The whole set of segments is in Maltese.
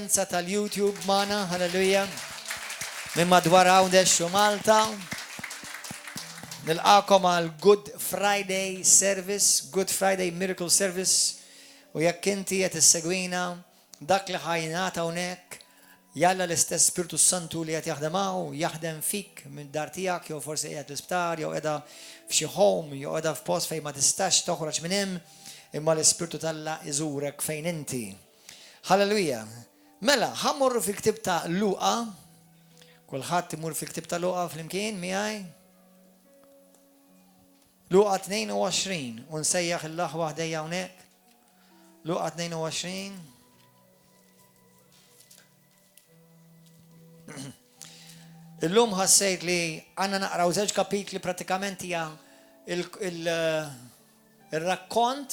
l-udjenza tal-YouTube mana, halleluja. Minn madwar Għawdex u Malta. Nilqakom għal Good Friday Service, Good Friday Miracle Service. U jekk inti qed issegwina dak li ħajnata hawnhekk, jalla l-istess Spiritu Santu li qed jaħdem fik minn dar tiegħek, jew forsi qiegħed l-isptar, jew qiegħda f'xi home, jew qiegħda f'post fejn ma tistax toħroġ minn hemm, imma l-Ispiritu Talla iżurek fejn inti. Halleluja. Mela, ħammurru fil-ktib ta' Luqa. Kulħadd imur fil-ktib ta' Luqa flimkien miegħi. Luqa 22 u nsejjaħ il-laħ waħdejja hawnhekk. Luqa 22. Illum ħassejt li għandna naqraw żewġ kapitli pratikament hija il-rakkont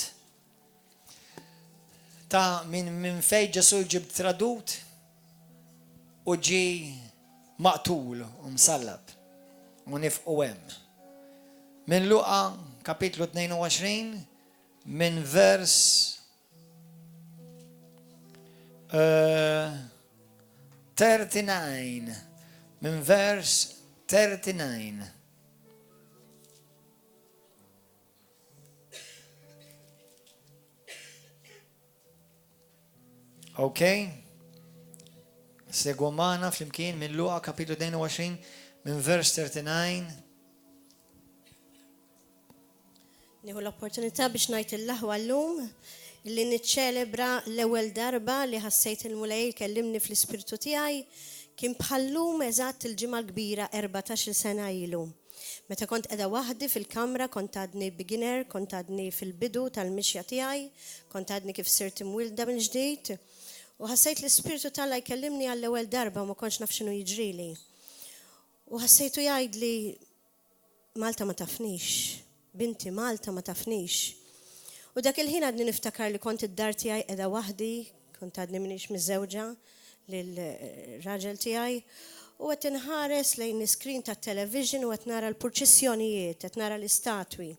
ta' minn fejn Ġesu ġib tradut u ġi maqtul u msallab u nifqu hemm. Minn Luqa kapitlu 22 minn vers 39. Minn vers 39. Okay. Segwu magħna flimkien minn Luqa kapitlu 22 minn vers 39. Nieħu l-opportunità biex ngħid il-laħwa llum li niċċelebra l-ewwel darba li ħassejt il-mulej kellimni fl-ispirtu tiegħi kien bħallum eżatt il-ġimgħa l-kbira 14 sena ilu. Meta kont qiegħda waħdi fil-kamra kont għadni beginner, kont għadni fil-bidu tal-mixja tiegħi, kont għadni kif sirt imwilda minn ġdid. U ħassejt l-Ispiritu Talla jkellimni għall-ewwel darba ma kontx naf x'inhu jiġrili. U ħassejtu jgħidli Malta ma tafnix, binti Malta ma tafnix. U dak il-ħin għadni niftakar li kont id-dar tiegħi qiegħda waħdi, kont għadni minix miż-żewġa lill-raġel tiegħi u qed inħares lejn iskrin tat-television u qed nara l-purċissjonijiet, qed nara l-istatwi.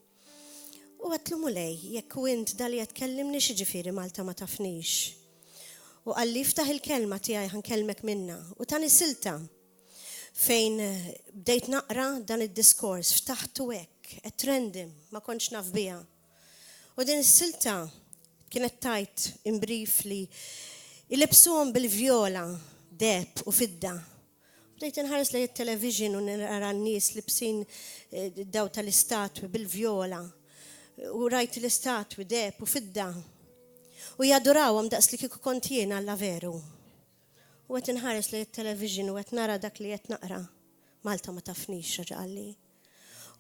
U għatlu mulej, jekk u int dali qed tkellimni xi ġifieri Malta ma tafnix. U għalli ftaħ il-kelma tiegħi ħankellmek minna. U tani silta fejn bdejt naqra dan id-diskors, ftaħtu hekk, qed trendim, ma kontx naf biha. U din is-silta kienet tajt imbrif li ilibsuhom bil-vjola, deb u fidda. Bdejt inħares lejn it-television u nara n-nies libsin daw tal-istatwi bil-vjola. U rajt l-istatwi deb u fidda. U jadurawhom daqs li kieku kont jien alla veru. U qed inħares lejn it-television u qed nara dak li qed naqra. Malta ma tafnix ġalli.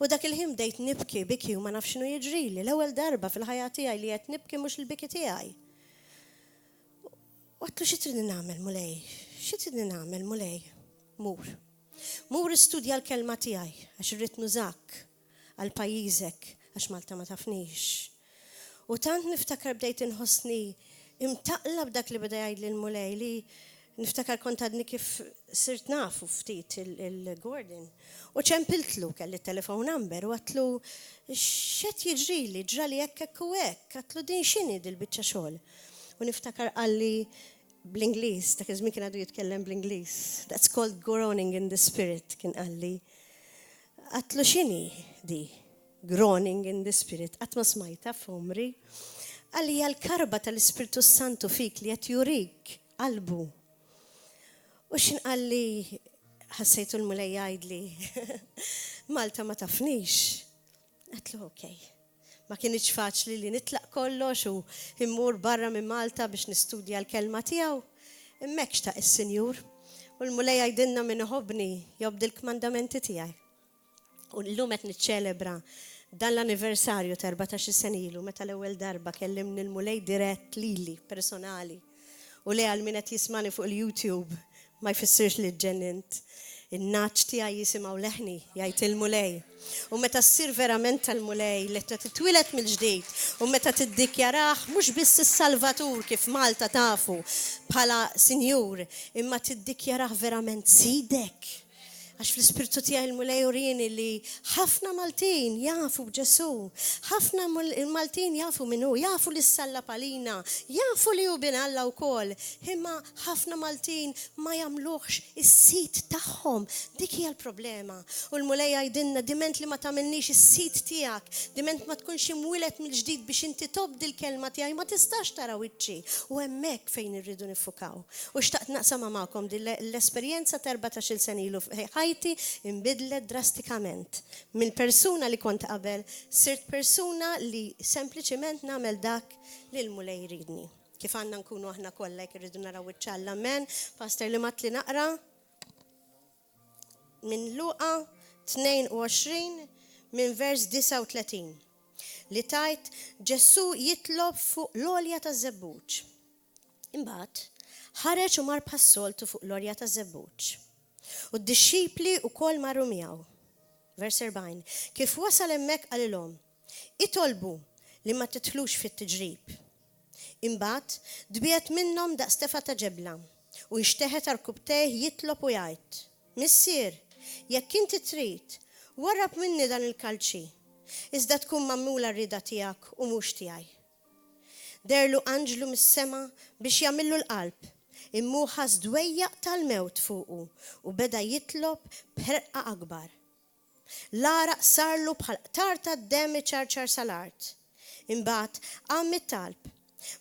U dak il-ħin bdejt nibki biki u ma nafx x'inhu jiġrili. L-ewwel darba fil-ħajja tiegħi li qed nibki mhux il-biki tiegħi. U għatlu xi trid nagħmel mulej? Xi trid nagħmel mulej? Mur istudja l-kelma tiegħi għax irrid nużak għal pajjiżek għax Malta ma tafnix. U tant niftakar bdejt inħossni imtaqla b'dak li beda jgħidli l-mulej li niftakar kont għadni kif sirt nafu ftit il-Gordon. U ċempiltlu kelli telefon number u għatlu x'qed jiġrili, ġrali hekk u hekk, għatlu din x'inhi dil-biċċa xogħol. U niftakar qalli bl-Ingliż, dak iż-żmien kien għadu jitkellem bl-Ingliż. That's called groaning in the spirit, kien qalli. Għatlu x'inhi di? Groaning in the spirit, għatma smajta f'umri, għalli għal-karba tal-Ispiritu Santu fik li għat jurik qalbu. U xin għalli ħassejtu l-mulej għajdli, Malta ma tafnix. Għatlu, okej. Ma kienieċ faċli li nitlaq kollox u immur barra minn Malta biex nistudja l-kelma tijaw. Immekx ta' il-Sinjur. U l-mulej għajdinna minn uħobni jobdi l-kmandamenti tijaj. U l-lum qed niċċelebra dan l-anniversarju ta' 14 senilu, meta l-ewwel darba kellimni l-mulej dirett lili, personali. U li għal min qed jismani fuq il-YouTube ma jfissirx li ġennint. In-naċ tiegħi jisimgħu leħni jgħid il-mulej. U meta ssir verament tal-mulej li titwilet mill-ġdid u meta tiddikjarah mhux biss is-Salvatur kif Malta tafu bħala Sinjur, imma tiddikjarah verament sidek. Għax fl-ispirtu tiegħi il-mulej jurini li ħafna Maltin jafu b'Ġesu, ħafna Maltin jafu minnu, jafu li s-salla palina, jafu li hu bin Alla wkoll, imma ħafna Maltin ma jagħmluhx is-sit tagħhom, dik hija l-problema. U l-mulej jgħidilna diment li ma tagħmilniex is-sit tiegħek, diment ma tkunx imwieled mill-ġdid biex inti tobdi l-kelma tiegħi ma tistax tara wiċċi. U hemmhekk fejn irridu nifukaw. U xtaqt naqsama magħkom din l-esperjenza ta' 14-il sen ilu ħajti inbidlet drastikament. Mill-persuna li kont qabel, sirt persuna li sempliċement nagħmel dak li l-mulej jridni. Kif għandna nkunu aħna kollha jekk irridu naraw iċ-ċalla. Amen. Pastor li mat li naqra minn Luqa 22 minn vers 39 li tajt Ġesu jitlob fuq l-olja ta' żebbuġ. Imbagħad ħareġ u mar pas-soltu fuq l-olja ta' żebbuġ. U d-disċipli wkoll marru miegħu. Vers 40. Kif wasal hemmhekk qalilhom, itolbu li ma tidħlux fit-tiġrib. Imbagħad dbiet minnhom daqs tefa' ta' ġebla u jixteħet arkubtejh jitlob u jgħid: Missier, jekk inti trid, warrab minni dan il-kalċi, iżda tkun mammula r-rida tiegħek u mhux tiegħi. Derlu anġlu mis-sema biex jagħmillu l-qalb, immuħas dwejjaq tal-mewt fuqu u beda jitlob b'ħerqa akbar. L-araq sarlu bħal qtar tad-demm iċarċar sal-art. Imbagħad qam it-talb.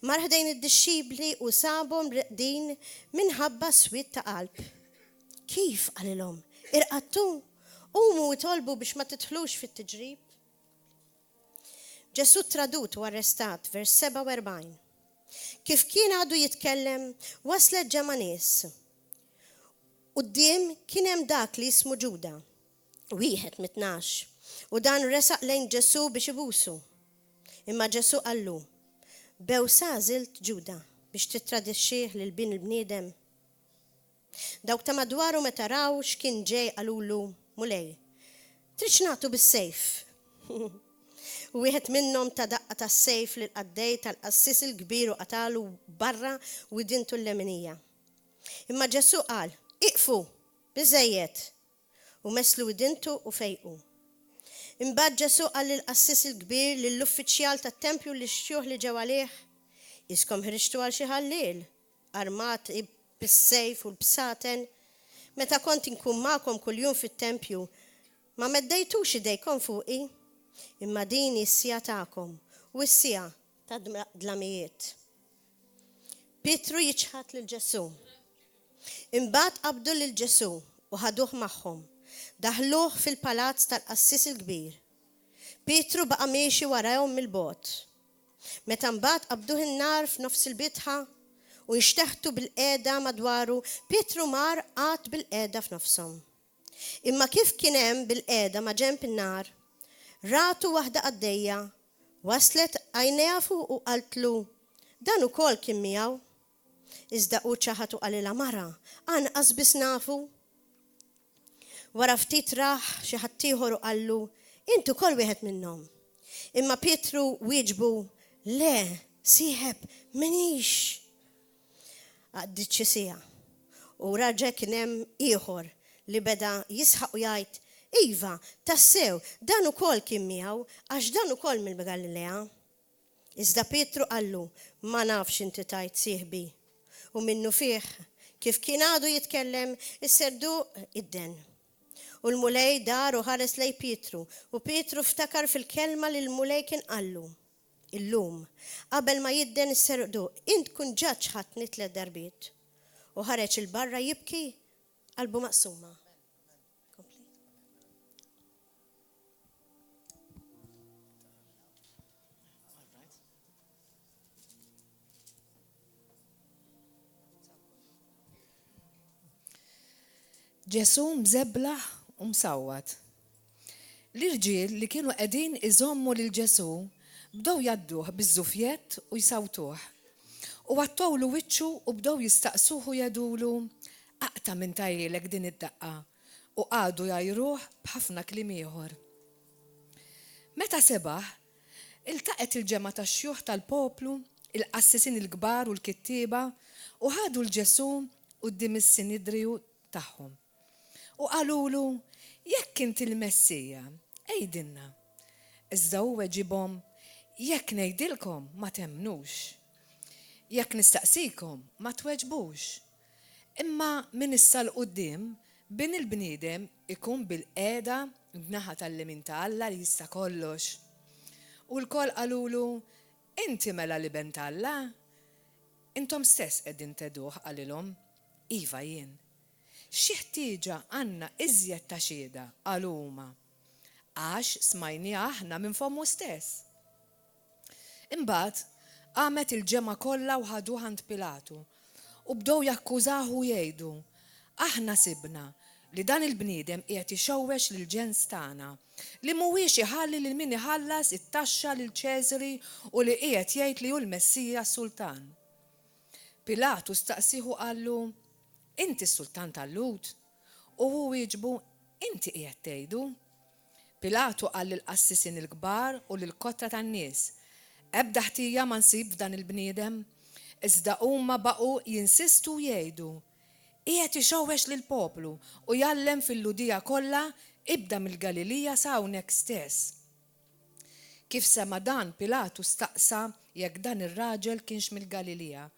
Mar ħdejn id-disċipli u sabhom reqdin minħabba swit ta' qalb. Kif qalilhom? Irqattu qumu jtolbu biex ma tidħlux fit-tiġrib. Ġesu tradut u arrestat, vers 47. Kif kien għadu jitkellem, waslet ġema nies. Quddiem kien hemm dak li jismu Ġuda, wieħed mit-12, u dan resaq lejn Ġesu biex ibusu. Imma Ġesu qallu: Bew sażilt Ġuda biex titradixxih lil bin il-bniedem. Dawk ta' madwaru meta raw x'kien ġej qalulu: Mulej, tridx nagħtu bis-sejf. U wieħed minnhom ta' daqqa tas-sejf lil qaddej tal-qassis il-kbir u qatalu barra u dintu l-leminija. Imma Ġesu qal: Iqfu, biżejjed, u meslu dintu u fejqu. Imbagħad Ġesu qal lill-qassis il-kbir lill-uffiċjal tat-tempju li xjuħ li ġew għalih: Iskom ħriġtu għal xi ħalleel, armat bis-sejf u l-bsaten, meta kont inkun magħkom kuljum fit-tempju, ma meddejtux idejkom fuqi. Imma din is-sija tagħkom u s-sija ta' dlamijiet. Pietru jiċħat lil Ġesu. Imbagħad qabdu lil Ġesu u ħaduh magħhom. Daħluh fil-palazz tal-qassis il-kbir. Pietru baqa' miexi warahom mill-bogħod. Meta mbagħad qabduh in-nar f'nofs il-bitħa u jixteħtu bil-qiegħda madwaru, Pietru mar qgħad bil-qiegħda f'nofshom. Imma kif kien hemm bil-qiegħda ma' ġenb in-nar, ratu waħda għaddejja, waslet għajnejha fuq u qaltlu: Dan ukoll kien miegħu. Iżda hu ċaħat u qalilha: Mara, anqas biss nafu. Wara ftit raħ xi ħadd ieħor u qallu: Intu ukoll wieħed minnhom. Imma Pietru wieġbu: Le, sieħeb, minix. Għaddiet xi siegħa. U raġel kien hemm ieħor li beda jisħaq u jgħid: Iva, tassew, dan ukoll kien miegħu, għax dan ukoll mill-Galilea. Iżda Pietru qallu: Ma nafx inti tajt sieħbi. U minnu fih, kif kien għadu jitkellem, isserdu id-den. U l-mulej dar u ħares lej Pietru, u Pietru ftakar fil-kelma li l-mulej kien qallu: Illum, qabel ma jidden isserdu, int kun ġaġ ħatni 3 darbiet. U ħareġ il-barra jibki, qalbu maqsuma. Ġesu mżebblaħ u msawwad. L-irġiel li kienu qegħdin iżommu lil Ġesu bdew jadduh biż-żufjett u jsawtuh. U għattowlu wiċċu u bdew jistaqsuh u jgħidulu: Aqta' minn tajjilek din id-daqqa, u qagħdu jgħajruh b'ħafna kliem ieħor. Meta sebaħ, iltaqet il-ġema tax-xjuħ tal-poplu, il-qassisin il-kbar u l-kittieba, u ħadu l-Ġesu quddiem is-sinidriju tagħhom. u qalulu, jekk inti l-Messija, ejdilna. Iżda hu weġibhom, jekk ngħidilkom ma temnux. Jekk nistaqsikom ma tweġbux. Imma min issa l-qudiem bin il-bniedem ikun bil-qiegħda b'naħa tal-limin ta' Alla li jista' kollox. U l-kol qalulu, inti mela li ben ta' Alla? Intom stess qegħdin teduh qalilhom, iva jien. Xi ħtieġa għandna iżjed ta' xieda qalu huma, għax smajni aħna minn fommu stess. Imbagħad qamet il-ġemgħa kollha u ħaduh għand Pilatu u bdew jakkużahu jgħidu, aħna sibna li dan il-bniedem qiegħed ixewwex lill-ġens tagħna, li mhuwiex iħalli lil min iħallas it-taxxa lil Ċeżari u li qiegħed jgħid li hu l-Messija s-Sultan. Pilatu staqsihu qallu, inti s-Sultan tal-Lud? U hu wieġbu, inti qiegħed tgħidu? Pilatu qal lill-qassisin il-kbar u lill-kotra tan-nies, ebda ħtija ma nsib f'dan il-bniedem, iżda huma baqgħu jinsistu jgħidu, qiegħed ixewwex lill-poplu u jgħallem fil-Ludija kollha ibda mill-Galilija sa hawnhekk stess. Kif sema dan Pilatu staqsa jekk dan ir-raġel kienx mill-Galilija.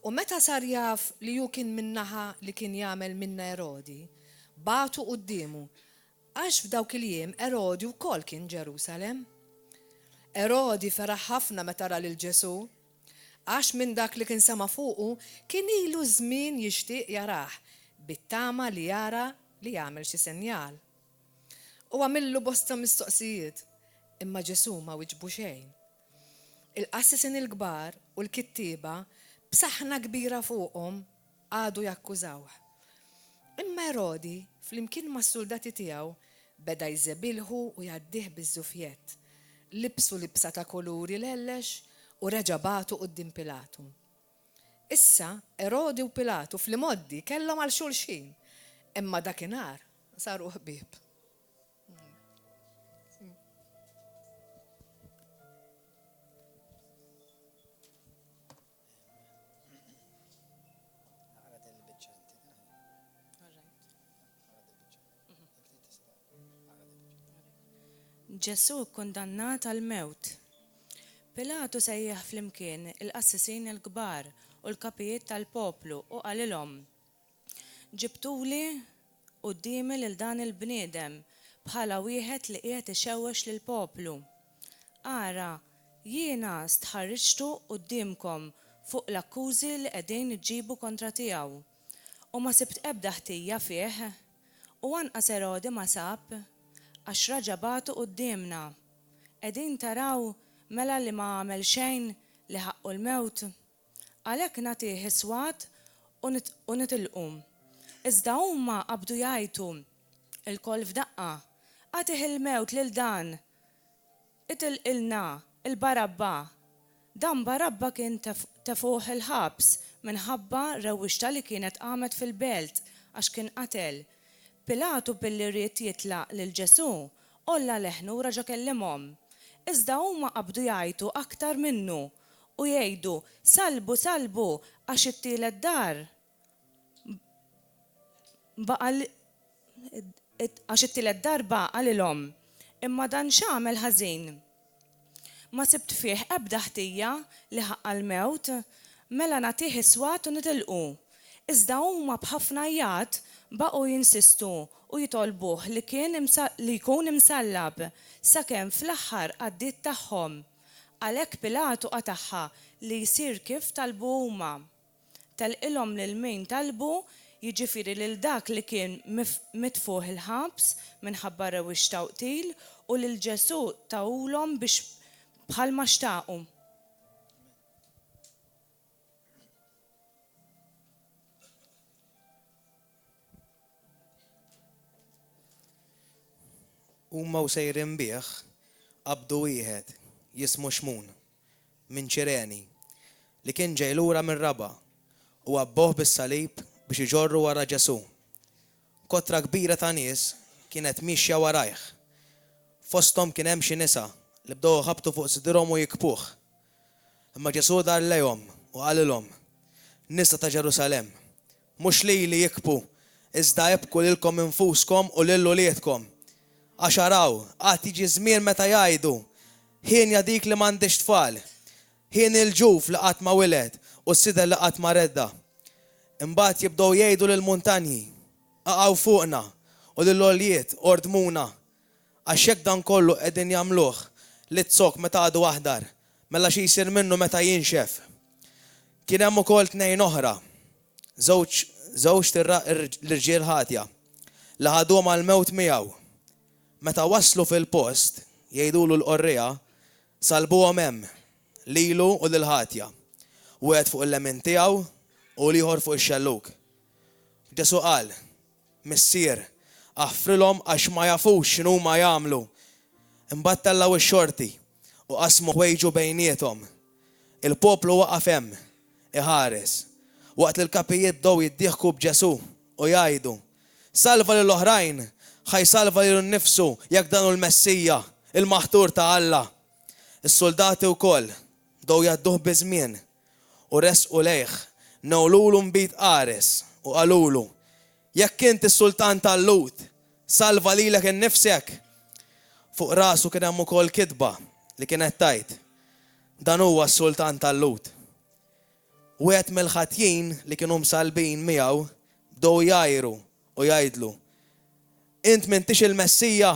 U meta sar jaf li hu kien min-naħa li kien jagħmel minna Erodi, batu qudiemu, għax f'dawk il-jiem Erodi wkoll kien Ġerusalemm. Erodi feraħ ħafna meta ra lil Ġesu, għax minn dak li kien sama fuqu kien ilu żmien jixtieq jarah, bit-tama li jara li jagħmel xi senjal. U għamillu bosta mistoqsijiet, imma Ġesu ma wiġbu xejn. Il-qassisin il-kbar u l-kittieba b'saħħna kbira fuqhom għadu jakkużawh. Imma Erodi, flimkien mas-soldati tiegħu, beda jżebilħu u jgħaddih biż-żufjett. Libsu libsa ta' kuluri l-ellex u reġa' batu quddiem Pilatu. Issa Erodi u Pilatu fl-imoddi kellhom għal xulxin, imma dakinhar saru ħbieb. Ġesu kondannat għal mewt. Pilatu sejjaħ flimkien il-qassisin il-kbar u l-kapijiet tal-poplu u qalilhom, ġibtuli qudiemi lil dan il-bniedem bħala wieħed li qiegħed ixewwex lill-poplu. Ara, jiena stħarriġtu qudiemkom fuq l-akkużi li qegħdin iġġibu kontra tiegħu. U ma sibt ebda ħtija fih, u anqas Erodi ma sab, għax raġa' batu qudiemna. Qegħdin taraw mela li ma għamel xejn li ħaqqu l-mewt. Għalhekk nagħtih iswat u nitilqu. Iżda huma qabdu jgħidu il-koll f'daqqa, għatih il-mewt lil dan, itilqilna il-Barabba. Dan Barabba kien tefuh il-ħabs minħabba rewwixta li kienet qamet fil-belt għax kien qatel. Pilatu billi rrid jitlaq lil Ġesu olla leħnu raġa' kellimhom. Iżda huma qabdu jgħidu aktar minnu u jgħidu salbu salbu għax it-tielet dar baqa' lilhom. Imma dan x'għamel ħażin. Ma sibt fih ebda ħtija li ħaqqa l-mewt, mela nagħtih iswat u nitilqu. Iżda huma b'ħafna jgħid baqgħu jinsistu u jitolbuh li jkun imsallab sakemm fl-aħħar għaddiet tagħhom. Għalhekk Pilatu qataħħa li jsir kif talbu huma. Telqilhom lil min talbu, jiġifieri lil dak li kien mitfuh il-ħabs minħabba rewwixta u qtil u lil Ġesu tawulhom biex bħalma xtaqu. Huma u sejrin bih qabdu wieħed jismu Xmun minn Ċireni li kien ġej lura minn Raba u qabbuh bis-salib biex iġorru wara Ġesu. Kotra kbira ta' nies kienet mixja warajh. Fosthom kien hemm xi nisa li bdew ħabtu fuq sidrhom u jikbuh. Imma Ġesu dar lejhom u qalilhom, nisa ta' Ġerusalem, mhux li jikbu iżda jibku lilkom infuskom u lill-uliedkom. Għax araw, għad jiġi żmien meta jgħidu, ħin dik li m'għandix tfal, ħin il-ġuf li qatt ma wiled u s-sidel li qatt ma redda. Imbagħad jibdew jgħidu lill-muntanji, aqgħu fuqna u lill-għoljiet ordmuna. Għax hekk dan kollu qegħdin jagħmluh li t-sok meta għadu aħdar, mela xi jsir minnu meta jinxef. Kien hemm ukoll tnejn oħra, żewġ l-irġiel ħatja li ħaduhom għall-mewt miegħu. Meta waslu fil-post, jgħidulu l-qorrija, salbuhom hemm lilu u lil-ħatja. Wieħed fuq il-lemin tiegħu u l-ieħor fuq ix-xelluk. Ġesu qal, missier, aħfrilhom għax ma jafux x'inhu ma jagħmlu. Imbagħad tellaw ix-xorti u qasmu ħwejġu bejniethom. Il-poplu waqaf hemm, iħares. Waqt li l-kapijiet bdew jiddieħku b'Ġesu u jgħidu, salva lill-oħrajn, ħajsalva lilu nnifsu jekk dan hu l-Messija, il-maħtur ta' Alla. Is-soldati wkoll bdew jgħadduh biżmien u resqu lejh, newlulu mbit qares u qalulu, jekk inti s-sultan tal-Lut, salva lilek innifsek. Fuq rasu kien hemm ukoll kitba li kienet tajt, dan huwa s-sultan tal-Lut. Wieħed mill-ħatjin li kienu msalbin miegħu bdew jgħajru u jgħidlu, int m'intix il-Messija,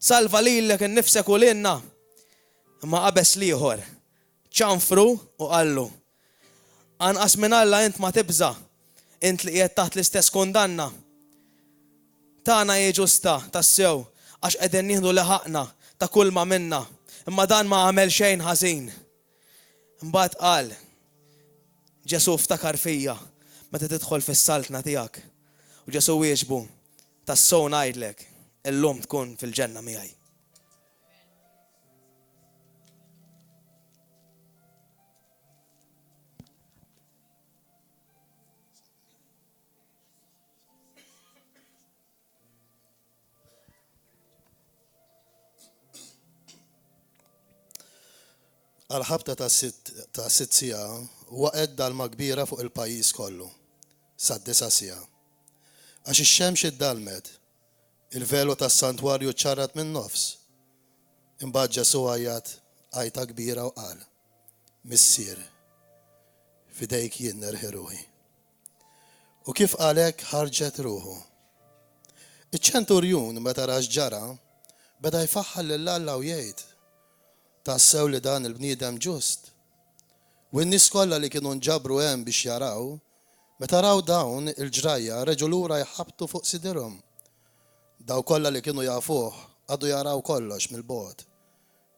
salva lilek innifsek u lilna. Imma qabes l-ieħor, ċanfru u qallu, anqas minn Alla int ma tibża, int li qiegħed taħt l-istess kundanna. Tagħna hi ġusta tassew għax qegħdin nieħdu li ħaqna ta' kull ma minna, imma dan ma għamel xejn ħażin. Imbagħad qal, Ġesu ftakar fija meta tidħol fis-saltna tiegħek. U Ġesu wieġbu, tassew ngħidlek, illum tkun fil-ġenna miegħi. Għal-ħabta ta' 6 sija waqgħet dalma kbira fuq il-pajjiż kollu, sad-9 sija. Għax ix-xemx iddalmet, il-velu tas-santwarju ċarrat minn nofs. Imbagħad Ġesu għajjat għajta kbira u qal, Missier, fidejk jien nerħi ruħi. U kif qalek ħarġet ruħu. Iċ-ċenturjun meta rax ġara beda jfaħħal lil Alla u jgħid, tassew li dan il-bniedem ġust. U n-nies kollha li kienu nġabru hemm biex jaraw, meta raw dawn il-ġrajja reġgħu lura jħabbtu fuq sidirhom. Daw kollha li kienu jafuh għadu jaraw kollox mill-bogħod.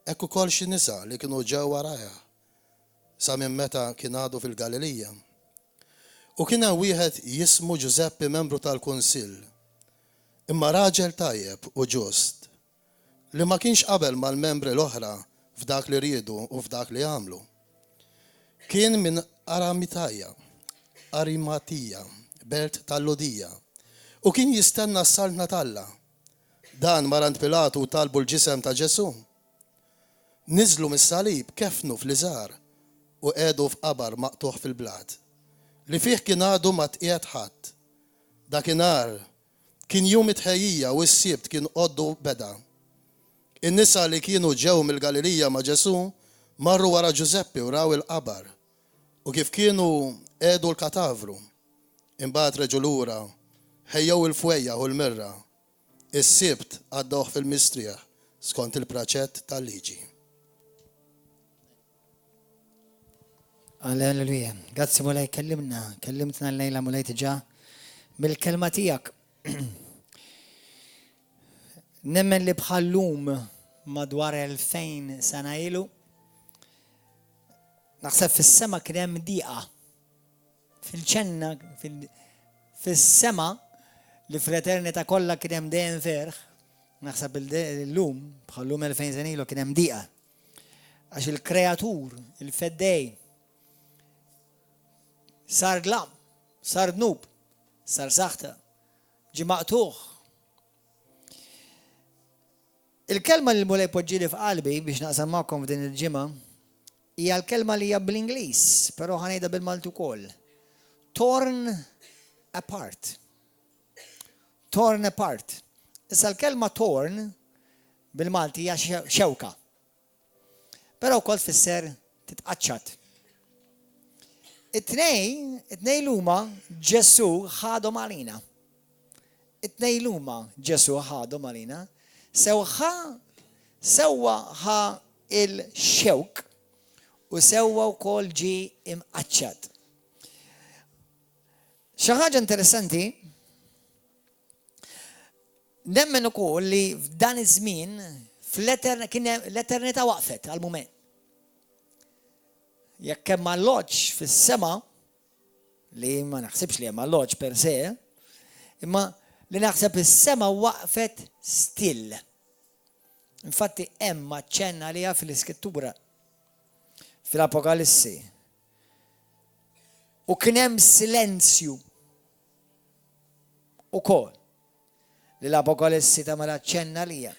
Hekk ukoll xi nisa li kienu ġew warajha sa minn meta kien għadu fil-Galilija. U kien hemm wieħed jismu Ġuseppi membru tal-Kunsill, imma raġel tajjeb u ġust, li ma kienx qabel mal-membri l-oħra f'dak li riedu u f'dak li għamlu. Kien minn Arimatija, belt tal-Lodija, u kien jistenna s-saltna talla. Dan marant Pilatu talbu l-ġisem ta' Ġesu. Niżlu mis-salib kefnu fl-iżar u qegħdu f'qabar maqtuħ fil-blat, li fih kien għadu ma tqiegħed ħadd. Dakinhar kien jum it-tħejjija u s-sibt kien qoddu beda. In-nisa li kienu ġew mill-Galilija ma' Ġesu marru wara Ġuseppi u raw il-qabar u kif kienu qiegħdu l-katavru. Imbagħad reġgħu lura, ħejjew il-fwejja u l-mirra. Is-sibt għaddawh fil-mistrieħ skont il-praċett tal-liġi. Alleluja. Grazzi Mulej, kellimtna l-lejla Mulej tiġa bil-kelma tiegħek. Nemmen li bħallum madwar 2000 sena ilu, naħseb fis-sema kien hemm diqa. Fil-ċenna, fis-sema li fl-eternità kollha kien hemm dejjem ferħ, naħseb illum bħallum 2000 sena ilu kien hemm diqa. Għax il-kreatur, il-feddej, sar glam, sar dnub, sar saħta, ġi maqtuħ. Il-kelma li Mulej poġġili f'qalbi biex naqsam magħkom f'din il-ġimgħa hija l-kelma li hija bl-Ingliż, però ħanejda bil-Maltu wkoll. Torn apart. torn apart. Issa l-kelma torn bil-Malti hija xewka. Però wkoll tfisser titqaċċat. It-tnej luma Ġesu ħadhom għalina. It-tnej luma Ġesu ħadhom għalina. Sewwa ħa il-xewk u sewwa wkoll ġi imqaċċat. Xi ħaġa interessanti, nemmen ukoll li f'dan iż-żmien l-eternità waqfet għal-mument. Jekk hemm alloġġ fis-sema, li ma naħsibx li hemm alloġġ per se, imma li naħseb is-sema waqfet still. Infatti hemm aċċenna liha fil-Iskrittura, fil-Apokalissi. U kien hemm silenzju ukoll li l-Apokalissi tagħmel aċċenna liha.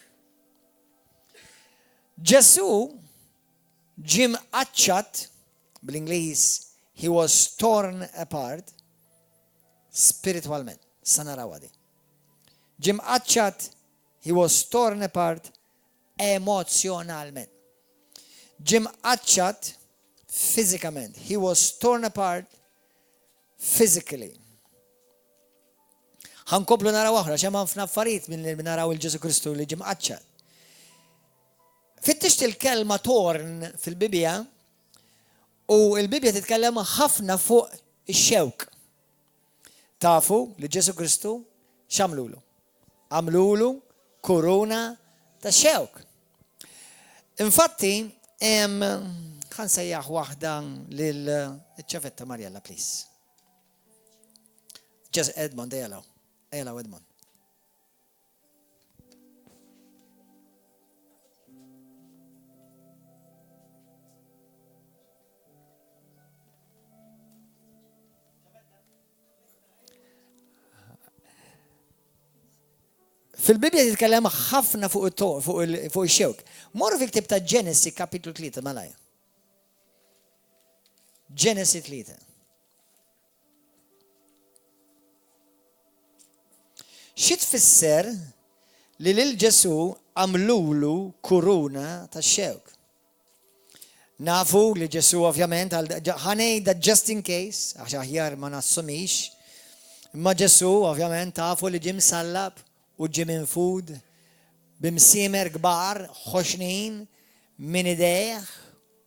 Ġesu ġie mqaċċat bl-Ingliż he was torn apart spiritualment. Sa naraw għadi. Ġie mqaċċat he was torn apart emozjonalment. Ġie mqaċċat physically. He was torn apart physically. Ħankomplu naraw aħra x'hemm ħafna affarijiet minn naraw il-Ġesu Kristu li ġie mqaċċat. Fittixt il-kelma torn fil-Bibja u l-Bibja titkellem ħafna fuq ix-xewk. Tafu li Ġesu Kristu x'għamlulu? Għamlulu kuruna ta' xewk. Infatti, ħansejjaħ waħda lil ċafetta Marjella, please. Just Edmond, ejlaw Edmond. Fil-Bibja titkellem ħafna fuq ix-xewk. Morru fil-ktieb ta' Ġenesi kapitlu 3 malajja. Ġenesi 3. Xi tfisser li lil Ġesu għamlulu kuruna tax-xewk. Nafu li Ġesu ovvjament ħanejda just in case, għax aħjar ma nassumix, imma Ġesu ovvjament tafu li ġie msallab u ġie minfud b'imsiemer kbar ħoxnin minn idejh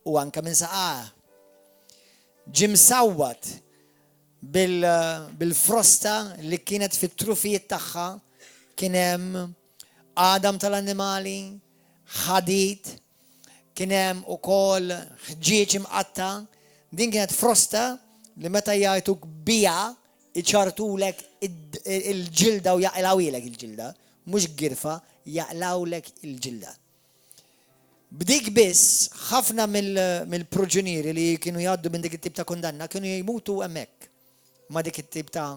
u anke minn saqajh. Ġie msawwat bil-frosta li kienet fit-trufijiet tagħha, kien hemm qadam tal-annimali, ħadid, kien hemm ukoll ħġieġ imqatta, din kienet frosta li meta jgħiduk biha iċartulek il-ġilda u jaqlawilek il-ġilda, mhux girfa, jaqlawlek il-ġilda. B'dik biss, ħafna mill-proġunieri li kienu jgħaddu minn dik it-tip ta' kundanna kienu jmutu hemmhekk ma' dik it-tip ta'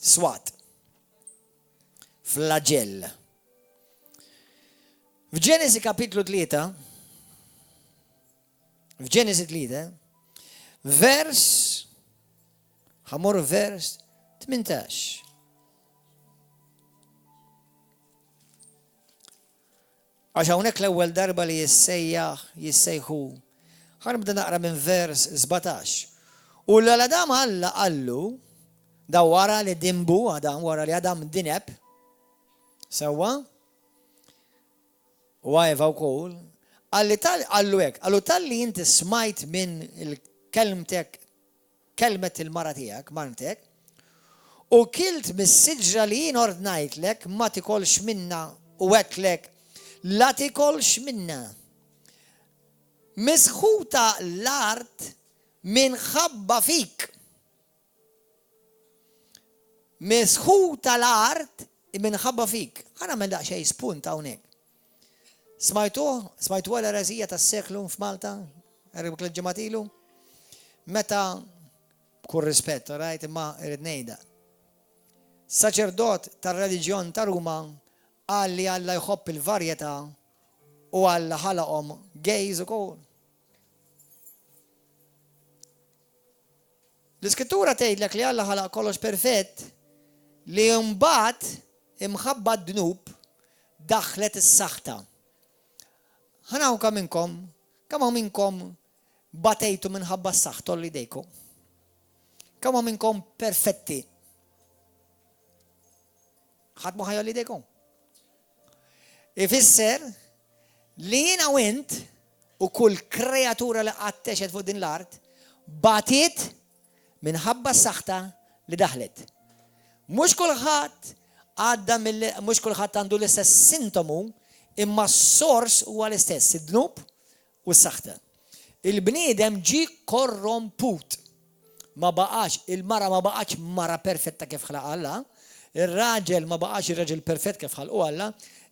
swat. Flagell. F'Ġenesi kapitlu 3, ħamor vers 18. Għax hawnhekk l-ewwel darba li jissejħu. Ħanibda naqra minn vers 17. U l-Adam Alla qallu da wara li dimbu Adam, wara li Adam dineb sewwa u Eva wkoll, qallu hekk, qallu talli inti smajt minn kelmet il-mara tiegħek, martek, u kilt mis-siġra li jien ordnajtlek ma tikolx minna u għetlek la tikolx minna. Misħuta l-art minħabba fik. Misħuta l-art minħabba fik. Għana me daqxej spunt hawnhekk. Smajtu għala razija tas-seklu f'Malta? Għaribuk l-ġematilu? Meta, b'kull rispett, rajt, imma irrid ngħidha. Saċerdot tar-reliġjon ta' Ruma qal li Alla jħobb il-varjetà u Alla ħalaqhom gejż ukoll. L-Iskrittura tgħidlek li Alla ħalaq kollox perfett li mbagħad imħabba d-dnub daħlet is-saħta. Ħanaw kemm minnkom batejtu minħabba s-saħta li dejkom. Kemm minnkom perfetti. Ħadd ma ħajja li dejkom. Ifisser li jiena u int u kull kreatura li qatt texed fuq din l-art batiet minħabba s-saħta li daħlet. Mhux kulħadd mhux kulħadd għandu l-istess sintomu imma s-sors huwa l-istess, id-dnub u s-saħta. Il-bniedem ġi korromput. Ma baqax, il-mara ma baqax mara perfetta kif ħlaq Alla, ir-raġel ma baqax ir-raġel perfett kif ħalqu Alla,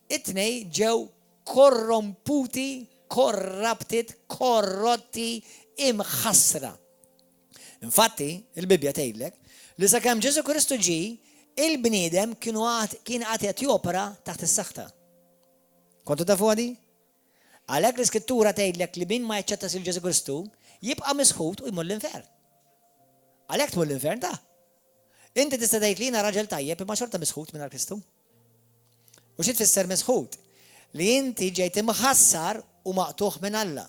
it-tnej ġew korromputi, corrupted, korrotti, imħassra. Infatti, il-Bibja tgħidlek li sakemm Ġesu Kristu ġi, il-bniedem kien qed jopera taħt is-saħta. Kontu tafu għadi? Għalhekk l-Iskrittura tgħidlek li min ma jaċċettas il-Ġesu Kristu jibqa' misħut u jmur l-infern. Għalhekk tmur l-infern ta'. Inti tista' tgħid li jiena raġel tajjeb imma xorta misħut mingħajr Kristu. U xi tfisser misħut? Li inti ġejt imħassar u maqtuħ minn Alla.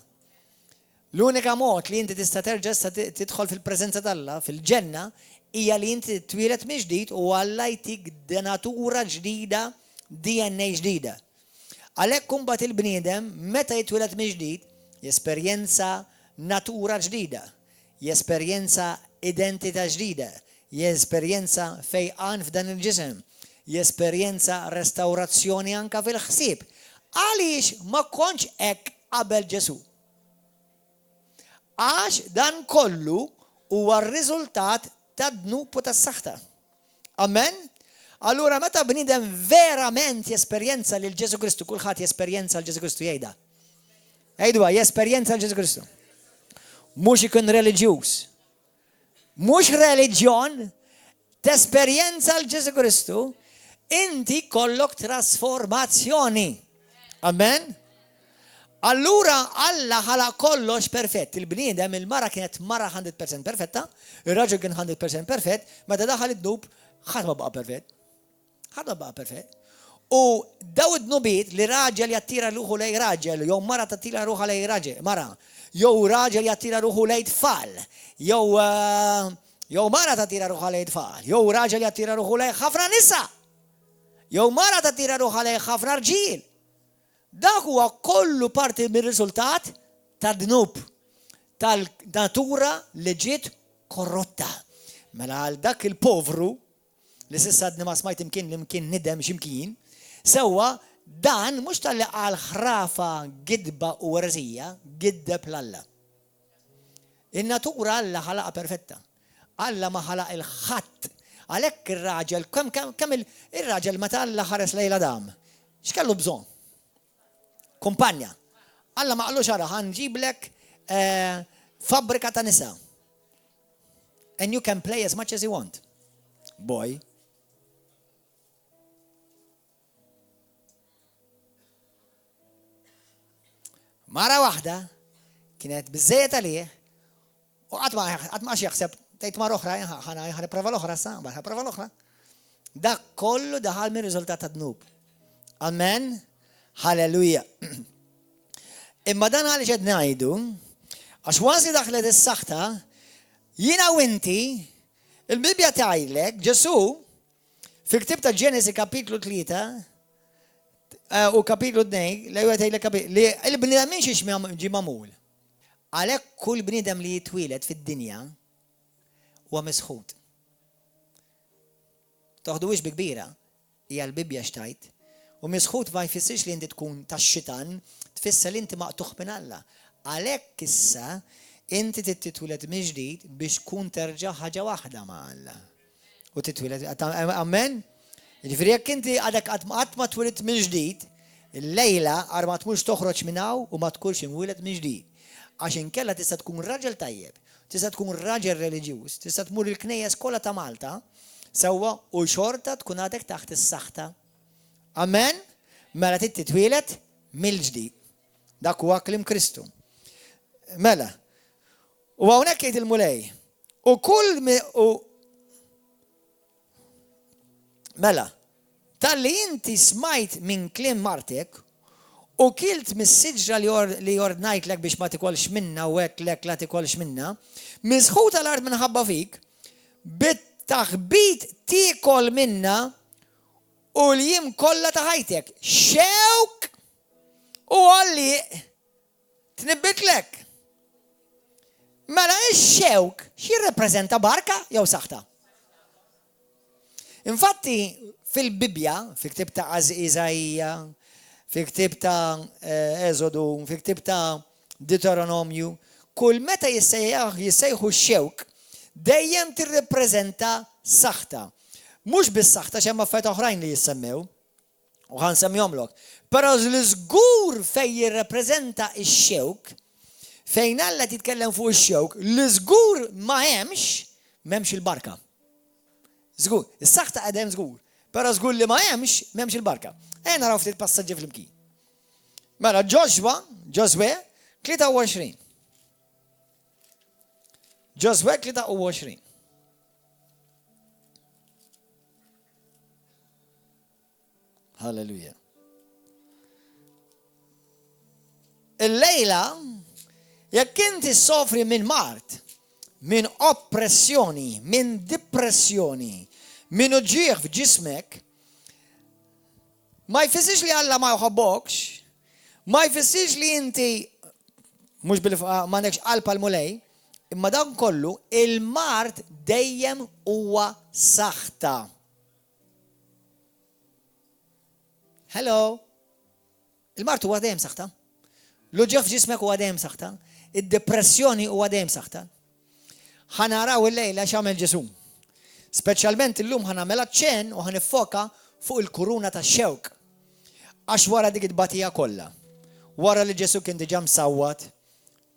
L-unika mod li inti tista' terġa' tidħol fil-preżenza tal-Alla, fil-ġenna, hija li inti twieled minn ġdid u Alla jtik natura ġdida, DNA ġdida. Għalhekk imbagħad il-bniedem meta jitwieled minn ġdid jesperjenza natura ġdida, jesperjenza identità ġdida, jesperjenza fejqan f'dan il-ġisem, jesperjenza restawrazzjoni anka fil-ħsieb. Għaliex ma kontx hekk qabel Ġesu. Għax dan kollu huwa r-riżultat tad-dnub u tas-saħta. Amen? Allura meta bniedem verament jesperjenza lil Ġesu Kristu, kulħadd jesperjenza l Ġesu Kristu jgħidha. Ejduha, jesperjenza l Ġesu Kristu. Mhux ikun reliġjuż. Mhux reliġjon, tesperjenza l Ġesu Kristu, inti kollok trasformazzjoni. Amen? Allura Alla ħala kollox perfett. Il-bniedem, il-mara kienet mara 100% perfetta, il-raġel kien 100% perfett, meta daħal id-dnub ħadd ma baqa' perfett. Ħadd ma baqa' perfett. U daw id-dnubiet li raġel jattira ruħu lej raġel, jew mara tattira ruħha lej raġel, mara, jew raġel jattira ruħu lej tfal, jew mara tattira ruħha lej tfal, jew raġel jattira ruħu lej ħafna nisa, jew mara tattira ruħha lej ħafna rġiel. Dak huwa kollu parti mir-riżultat tad-dnub, tal-natura li ġiet korrotta. Mela għal dak il-povru li s'issa għadni ma smajt imkien li mkien nidem x'imkien, sewwa dan mhux tal-li qal ħrafa gidba u werzija, giddeb l-Alla. In-natura Alla ħalaqa perfetta. Alla ma ħalaq il-ħadd. Għalhekk ir-raġel kemm ir-raġel meta Alla ħares lejn Adam, x'kellu bżonn? Kumpanja. Alla ma qallux ara ħanġiblek fabbrika ta' nisa. And you can play as much as you want. Boy. Mara waħda kienet biżejjed għalih u qatt ma jaħseb tgħid mara oħra ħaniprova l-oħra sa, ħaniprova l-oħra. Dak kollu daħal mir-riżultat tad-dnub. Amen. Halleluja. Imma dan għaliex qed ngħidu, għax wansi daħlet is-saħta, jiena u inti, il-Bibja tgħidlek, Ġesu, fil-ktieb ta' Ġenesi kapitlu 3 u kapitlu 2, li l-bniedem xiex ġie magħmul. Għalhekk kull bniedem li jitwieled fid-dinja huwa misħud. Toħduwix bi kbira, hija l-Bibja xtajt. U misħut ma jfissirx li inti tkun tax-xitan, tfisser li inti maqtuħ minn Alla. Għalhekk issa inti titwieled minn ġdid biex tkun terġa' ħaġa waħda ma' Alla. U titwieled, amen? Jiġifieri jekk inti għadek qatt ma twieled minn ġdid, il-lejla għar ma tmurx toħroġ minn hawn u ma tkunx imwieled minn ġdid. Għax inkella tista' tkun raġel tajjeb, tista' tkun raġel reliġjuż, tista' tmur il-knejjes kollha ta' Malta, sewwa u xorta tkun għadek taħt is-saħta. Amen? Mela titwieled mill-ġdid. Dak huwa kliem Kristu. Mela. U hawnhekk jgħid il-mulej. Mela, tal-li inti smajt minn klim martek u kilt mis-siġra li ordnajtlek biex ma tikolx minna u hekk lek la tikolx minna, misħu tal-art minħabba fik, bit-taħbit tikol minna u l-jim kollha ta' ħajtek. Xewk u għalli tnibbitlek. Mela ix-xewk x'jirrepreżenta barka jew saħta? Infatti fil-Bibja, fi ktib ta' Iżajja, fi ktib ta' Eżodu, fi ktib ta' Deuteronomju, kull meta jissejħu x-xewk dejjem tirrepreżenta saħta. Mhux bis-saħta x'hemm affarijiet oħrajn li jissemmew, u ħansemmihomlok. Però l-żgur fejn jirrepreżenta x-xewk, fejn Alla titkellem fuq ix-xewk, l-żgur ma hemmx il-barka. Żgur, is-saħta qegħdem żgur, però żgur li ma hemmx il-barka. Naraw ftit passaġġi fl-imkien. Mela Ġoswa 23. Ġoswa 23. Halleluja. Il-lejla jekk inti soffri minn mart, minn oppressjoni, minn depressjoni, minn uġieħ f'ġismek, ma jfissirx li Alla ma jħobbokx, ma jfissirx li inti mhux m'għandekx qalb għal mulej, imma dan kollu il-mart dejjem huwa saħta. Hello. Il-mart huwa dejjem saħta. L-uġieħ f'ġismek huwa dejjem saħta. Id-depressjoni huwa dejjem saħta. Ħanaraw il-lejla x'għamel Ġesu. Speċjalment illum ħanagħmel ċen u ħanifoka fuq il-kuruna tax-xewk. Għax wara dik it-batija kollha. Wara li Ġesu kien diġà msawwat,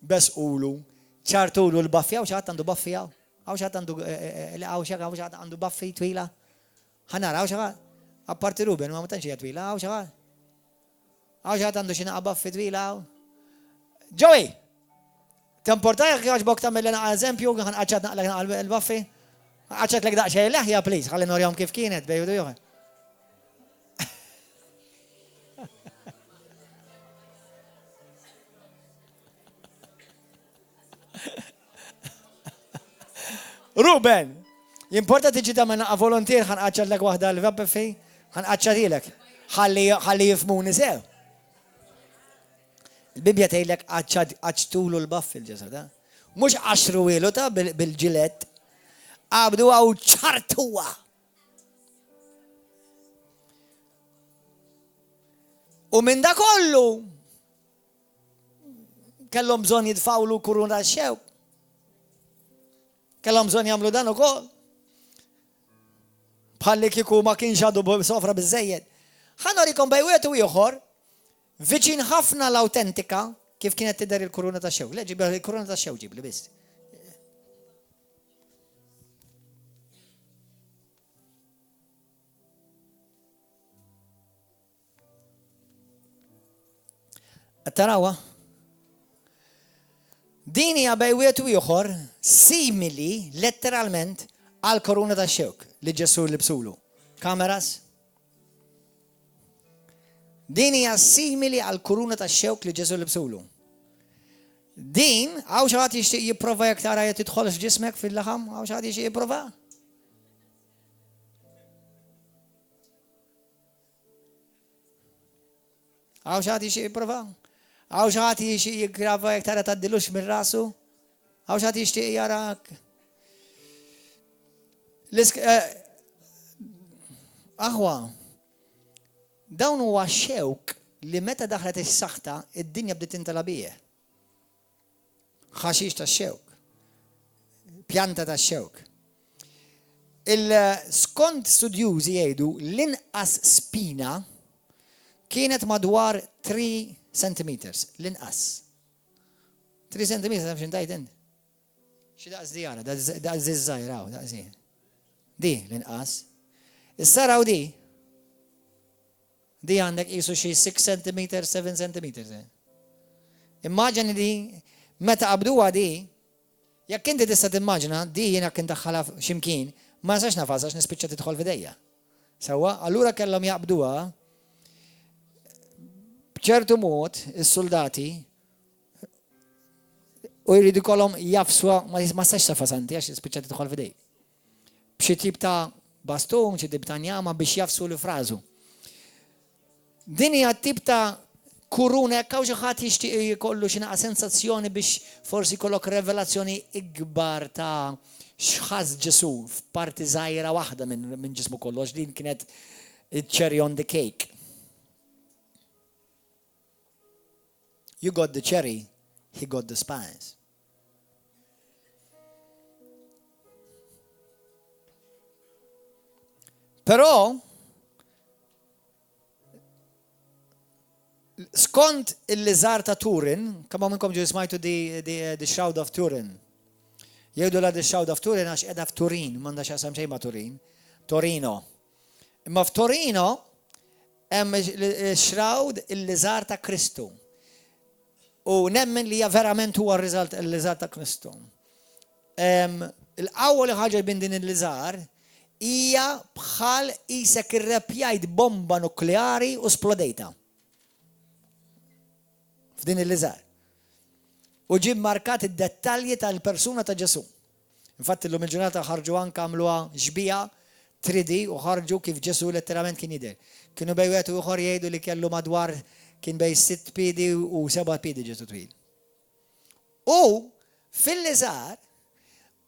besqulu, ċartulu l-baffja u xaħat għandu baffja. Għaw xaħat għandu baffi twila. Ħanaraw xaħat. Apparti Ruben, ma tantx hija twila, għaw xaħat. Għaw xaħat għandu xi naqa' baffi twila. Joey! Temportajek jgħaxbok tamil lena eżempju, għan għacċat naqlek il-baffi? Għacċat lek daqxej leħja, please, għalli norjom kif kienet, bejdu juħe. Ruben, jimporta tiġi tamil naqa volontier, għan għacċat lek wahda l-baffi, għan għacċat ilek, għalli jifmuni sew. Il-Bibja tgħidlek għaċtulu l-baff il-ġesed, mhux għaxru ilu ta' bil-ġilet, għabdu għaw ċartuwa. U minn da kollu kellhom bżonn jitfawlu kuruna x-xewk. Kellhom bżonn jagħmlu dan ukoll. Bħalli kieku ma kienx għadu sofra biżejjed. Ħanorikom bejwieħed u ieħor viċin ħafna l-autentika kif kienet tidher il-kuruna tax-xewk. Le ġib il-kuruna tax-xewk ġib li biss. Tarawa? Din hija bejwieħed u ieħor simili letteralment għal kuruna tax-xewk li Ġesu libsulu. Kameras? Din hija simili għal kuruna tax-xewk li Ġesu libsulu. Din, għaw xaħat jixtieq jipprova jekk tara jekk tidħol f'ġismek fil-laħam, għaw xaħat jixtieq jipprova. Għaw xaħat jixtieq jipprova. Għaw xaħat jixtieq jikkrava jekk tara taddilux mir-rasu. Għaw xaħat jixtieq jarak. Aħwa. Dawn huwa xewk li meta daħlet is-saħta id-dinja bdiet tintalabih. Ħaxix tax-xewk. Pjanta tax-xewk. Skont studjużi jgħidu l-inqas spina kienet madwar 3 centimeters. L-inqas. 3 centimeters għamxin tajt int. Xi daqs di għara, daqs zizzajra, daqs di l-inqas. Is-saraw di. Di għandek jisu xie 6 centimeters, 7 centimeters. Immaġani di, meta qabduwa di, jekk inti tista' timmaġina, di jiena kien daħħala ximkien, ma sax nafas għax nispiċċa tidħol f'idejja. Sawa, allura kellhom jaqbduha b'ċertu mod is-soldati u jridu kollhom jafswa ma sax safasanti għax spiċċat tidħol f'idej. B'xi tip ta' bastun, xi tip ta' njama biex jafsu l-frażu. Din hija tip ta' kuruna jekk hawn xi ħadd jixtieq jkollu xi naqa' sensazzjoni biex forsi jkollok revelazzjoni ikbar ta' x'ħass Ġesu f'parti żgħira waħda minn ġismu kollox din kienet cherry on the cake. You got the cherry, he got the spice. Però skont il-liżar ta' Turin, kemm minnkom ġew smajtu the Shroud of Turin. Jgħidu la the Shroud of Turin għax qiegħda f'Turin, m'għandha x'aqsam xejn ma' Turin. Torino. Imma f'Torino hemm il-Shroud il-liżar ta' Kristu. U nemmen li hija verament huwa l-liżar ta' Kristu. Il-qawwa li ħaġa bin din il-liżar hija bħal isek irrepjajt bomba nukleari u splodejta. F'din il-liżar. U ġib markat id-dettalji tal-persuna ta' Ġesu. Infatti l-lum il-ġurnata ħarġu anka għamluha ġbija 3D u ħarġu kif Ġesu letterament kien jidher. Kienu bej wieħed u ieħor jgħidu li kellu madwar kien bej 6 piedi u 7 piedi Ġesu twil. U fil-liżar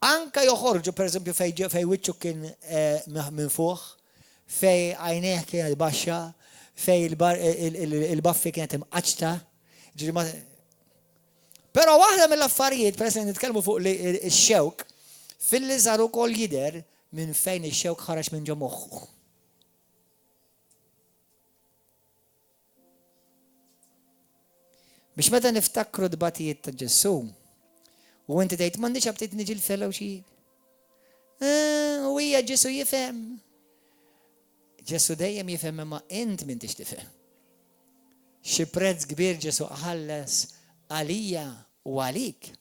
anka joħorġu pereżempju fej wiċċu kien minn fuq, fej għajnejh kienet baxxa, fej il-baffi kienet imqaċta. Però waħda mill-affarijiet, peress li nitkellmu fuq ix-xewk, fil-liżar ukoll jidher minn fejn ix-xewk ħareġ minn ġo moħħu. Biex meta niftakru d-batijiet ta' Ġesu, u inti tgħid m'għandix abtejt niġi l-fellowship. U hija Ġesu jifhem. Ġesu dejjem jifhem imma int m'intix tifhem. Xi prezz kbir Ġesu ħalles għalija u għalik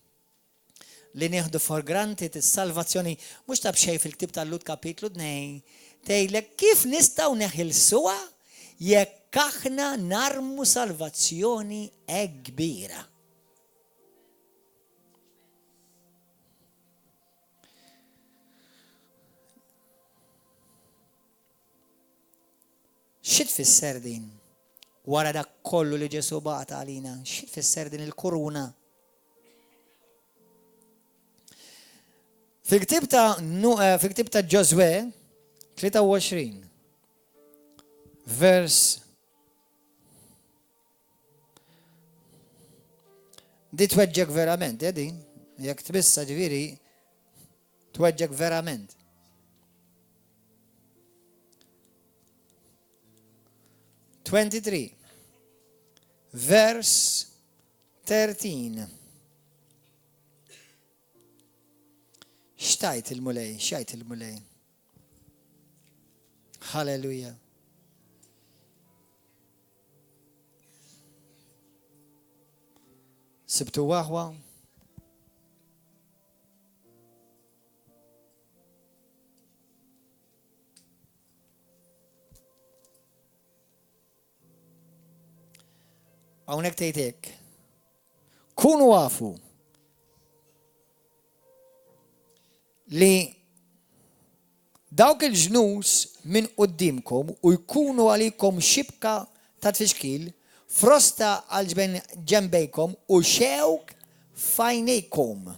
li nieħdu for granted is-salvazzjoni mhux ta' b'xejn fil-ktib tal-Lut kapitlu 2 tgħidlek kif nistgħu neħilsuha jekk aħna narmu salvazzjoni kbira. Xi tfisser din? Wara dak kollu li Ġesu bagħata għalina, xi tfisser din il-kuruna? Fil-ktib ta' Ġoswe 23 vers di tweġġek verament, din, jekk tbissa ġifieri tweġġek verament. Verse 13. Xtajt il-mulej. Hallelujah. Sibtu waħwa. Hawnhekk tgħidlek. Kunu għafu li dawk il-ġnus minn qudiemkom u jkunu għalikom xibka ta' tfixkil, frosta għal ġembejkom u xewk fajnejkom.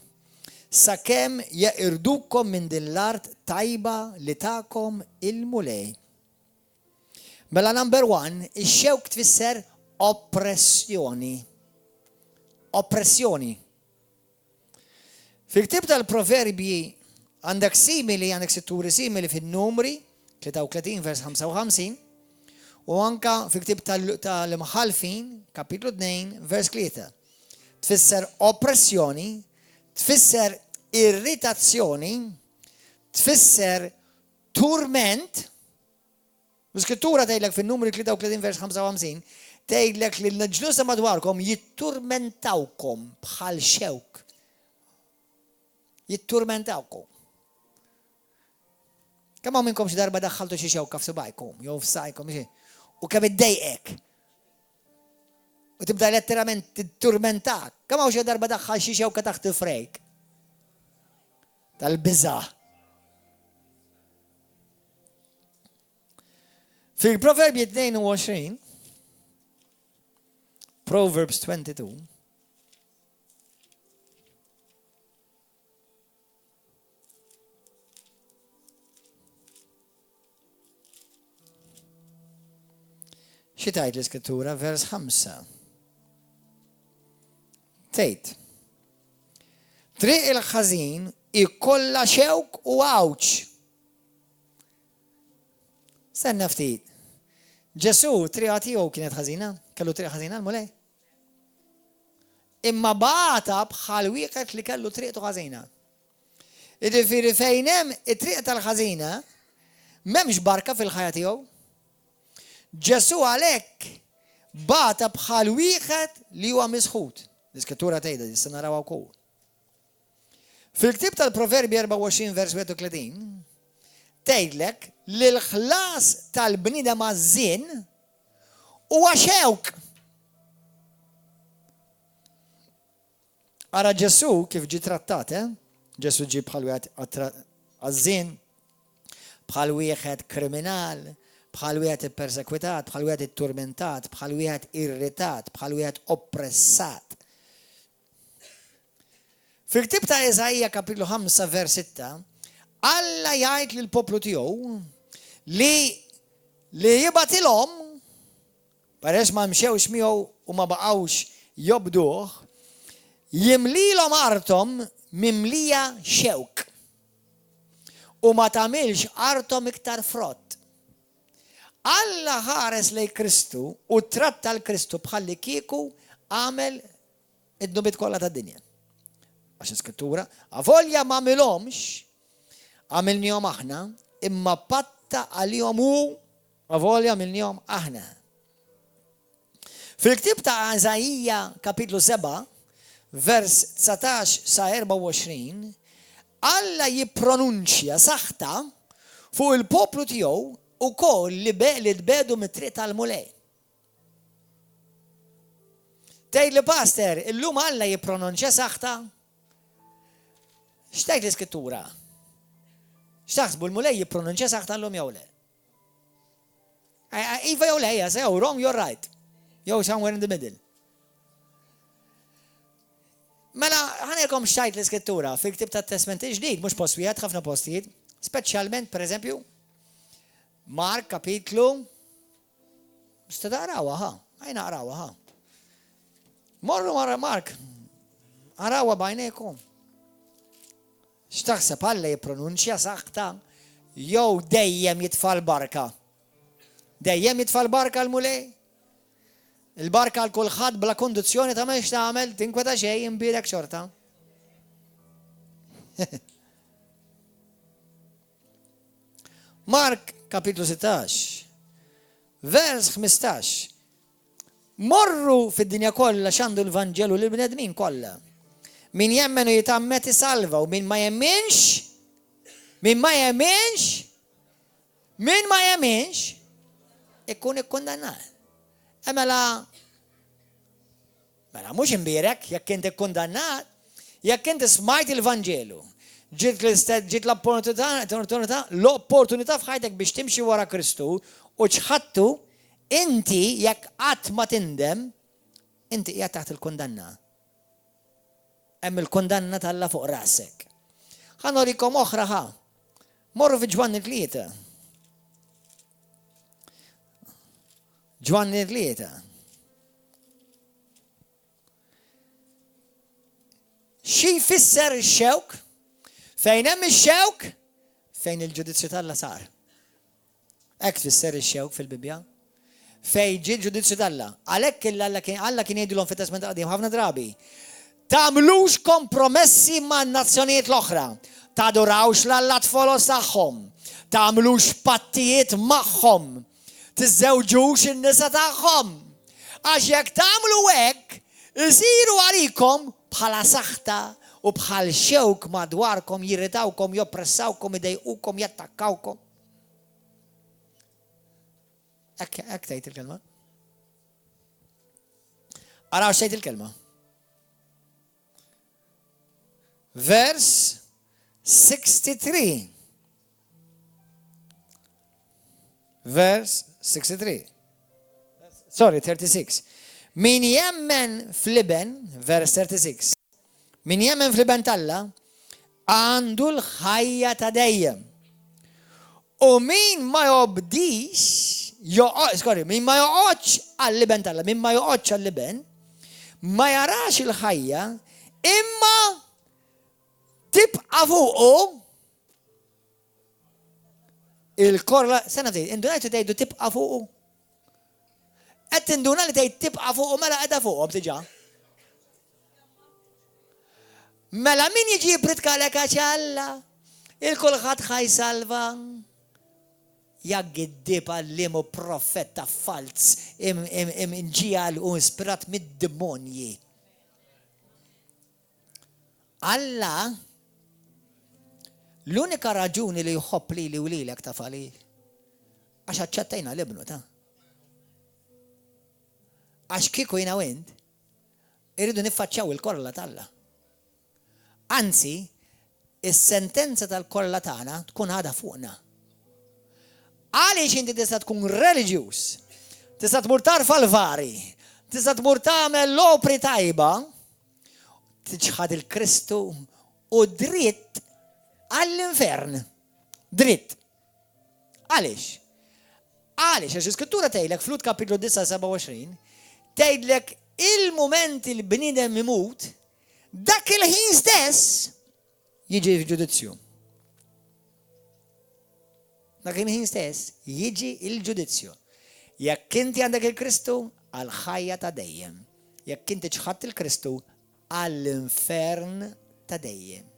Sakemm jaqirdukom minn din l-art tajba li tagħkom il-mulej. Mela number 1, ix-xewk tfisser oppressjoni. Fil-ktib tal-Proverbji għandek setturi simili fin-Numri 33 vers 55 u anka fil-ktib tal-Imħalfin kapitlu 2 vers 3. Tfisser oppressjoni, tfisser irritazzjoni, tfisser turment. L-Skrittura tgħidlek fin-Numri 33 vers 55 tgħidlek li l-ġlusa madwarkom jitturmentawkom bħal xewk. Jitturmentawkom. Kemm hawn minnkom xi darba daħħaltu xi xewka f'sibajkom, jew f'sajkom xi. U kemm iddejqek. U tibda letterament tidturmentak. Kemm hawn xi darba daħħal xi xewka taħt il-frejk. Tal-biża'. Fil-Proverbji 22, Proverbs 22, xi tgħid l-Iskrittura vers 5. Tgħid. Triq il-ħażin ikollha xewk u għawġ. Stenna ftit. Ġesu triqa tiegħu kienet ħażina? Kellu triq ħażina l-mulej? Imma bata bħal wieħed li kellu triqtu ħażina. Jiġifieri fejn hemm it-triq tal-ħażina m'hemmx barka fil-ħajja tiegħu. Ġesu għalhekk bata bħal wieħed li huwa misħud. L-Iskrittura tgħidha issa narawha wkoll. Fil-ktieb tal-Proverbi 24 vers 31 tgħidlek li l-ħlas tal-bniedem għaż-żien huwa xewk. Ara Ġesu kif ġie trattat, Ġesu ġie bħal wieħed għaż-żien, bħal wieħed kriminal, bħal wieħed ippersekwitat, bħal wieħed itturmentat, bħal wieħed irritat, bħal wieħed oppressat. Fil-ktieb ta' Eżajja kapitlu 5 vers 6, Alla jgħid lill poplu tiegħu li jibatilhom peress ma mxewx miegħu u ma baqgħux jobduh, jimlilhom artom mimlija xewk u ma tagħmilx artom iktar frott. Alla ħares lej Kristu u tratta l-Kristu bħalli kieku għamel id-nubit kollha tad-dinja. Għax Iskrittura, avolja ma għamilhomx, għamilnihom aħna, imma patta għalihom hu avolja għamilnihom aħna. Fil-ktieb ta' Eżajja kapitlu 7, vers 19 sa 24, Alla jippronunċja saħta fuq il-poplu tiegħu ukoll li tbedu mit-triq tal-mulej. Tgħid li pastor, illum Alla jippronunċja saħta? X'tgħid l-Iskrittura? X'taħsbu l-mulej jippronunċja saħta llum jew le? Iva jew le, yes, jew wrong, you're right. Jew somewhere in the middle. Mela, ħanelkom x'tgħid l-Iskrittura fil-ktieb tat-Testament ġdid, mhux post wieħed, ħafna postijiet, speċjalment pereżempju Mark kapitlu, sta taqrawha, għajna qrawha. Morru mara Mark, qrawha bajnejkom. X'taħseb Alla jippronunċja saħta jew dejjem jitfal barka? Dejjem jitfal barka l-mulej? Il-barka għal kulħadd bla kondizzjoni ta' m'hemmx tagħmel tinkweta xejn imbierek xorta. Mark kapitlu 16, vers 15. Morru fid-dinja kollha x'għandu l-Vanġelu lil bnedmin kollha. Min jemmenu jitammet isalva u min ma jemminx ikkun ikkundannat. Mela mhux imbierek jekk inti ikkundannat, jekk inti smajt il-Vanġelu. Ġiet l-opportunità f'ħajtek biex timxi wara Kristu u ċħattu inti jekk qatt ma tindem, inti qiegħed taħt il-kundanna. Hemm il-kundanna tal-Alla fuq rasek. Ħanorikom oħra ħa. Morru fi Ġwanni 3. Ġwanni 3. Xi jfisser ix-xewk? Fejn hemm ix-xewk? Fejn il-ġudizzju tal-Alla sar. Hekk tfisser ix-xewk fil-Bibja. Fejn ġie l-ġudizzju tal-Alla. Għalhekk Alla kien jgħidulhom fit-Testament Qadiem ħafna drabi. Tagħmlux kompromessi man-nazzjonijiet l-oħra. Tadurawx l-Alla tfolos tagħhom. Tagħmlux pattijiet magħhom. Tiżżewġux in-nisa tagħhom. Għax jekk tagħmlu hekk, isiru għalikom bħala saħta u bħal xewk madwarkom jirritawkom, joppressawkom, idejqukom, jattakkawkom. Ek tgħid il-kelma. Araw xejn il-kelma. Verse 63. Verse 63. Sorry, 36. Min jemmen fliben, verse 36. Min jemmen fliben talla, għandu l-ħajja ta' dejjem. U min ma jobdix, min ma joqgħodx għall-liben talla, min ma joqgħodx għall-liben, ma jarax il-ħajja, imma tibqa' fuqu il-korla, sena tgħid, indunajtu tgħidu tibqa' fuqu. Qed tinduna li tgħid tibqa' fuqu mela qiegħda fuqhom diġà. Mela min jiġi jipritkalek għax Alla, il-kulħadd ħajsalva. Jak id-dib għallimu profetta falz, imġijal u ispirat mid-demonji. Alla, l-unika raġuni li jħobb li u li l-ek tafali, għax ċattajna l-ibnu ta' għax kiku jina wind, irridu nifacċaw il-korla talla. Anzi, is-sentenza tal-korla tagħna tkun għada fuqna. Għaliex inti tista' tkun religious, tista' tmur tarfa l-vari, tista' tmur tagħmel l-opri tajba, tiġħad il-Kristu u dritt għall-infern. Dritt. Għaliex? Għaliex, għax iskrittura tgħidlek f'Lut kapitlu 9:27, tgħidlek il-moment il-bniedem imut, dak il-ħin stess jiġi f'ġudizzju. Dak il-ħin stess jiġi il-ġudizzju. Jekk inti għandek il-Kristu għal-ħajja ta' dejjem. Jekk inti ċħadt il-Kristu għall-infern ta' dejjem.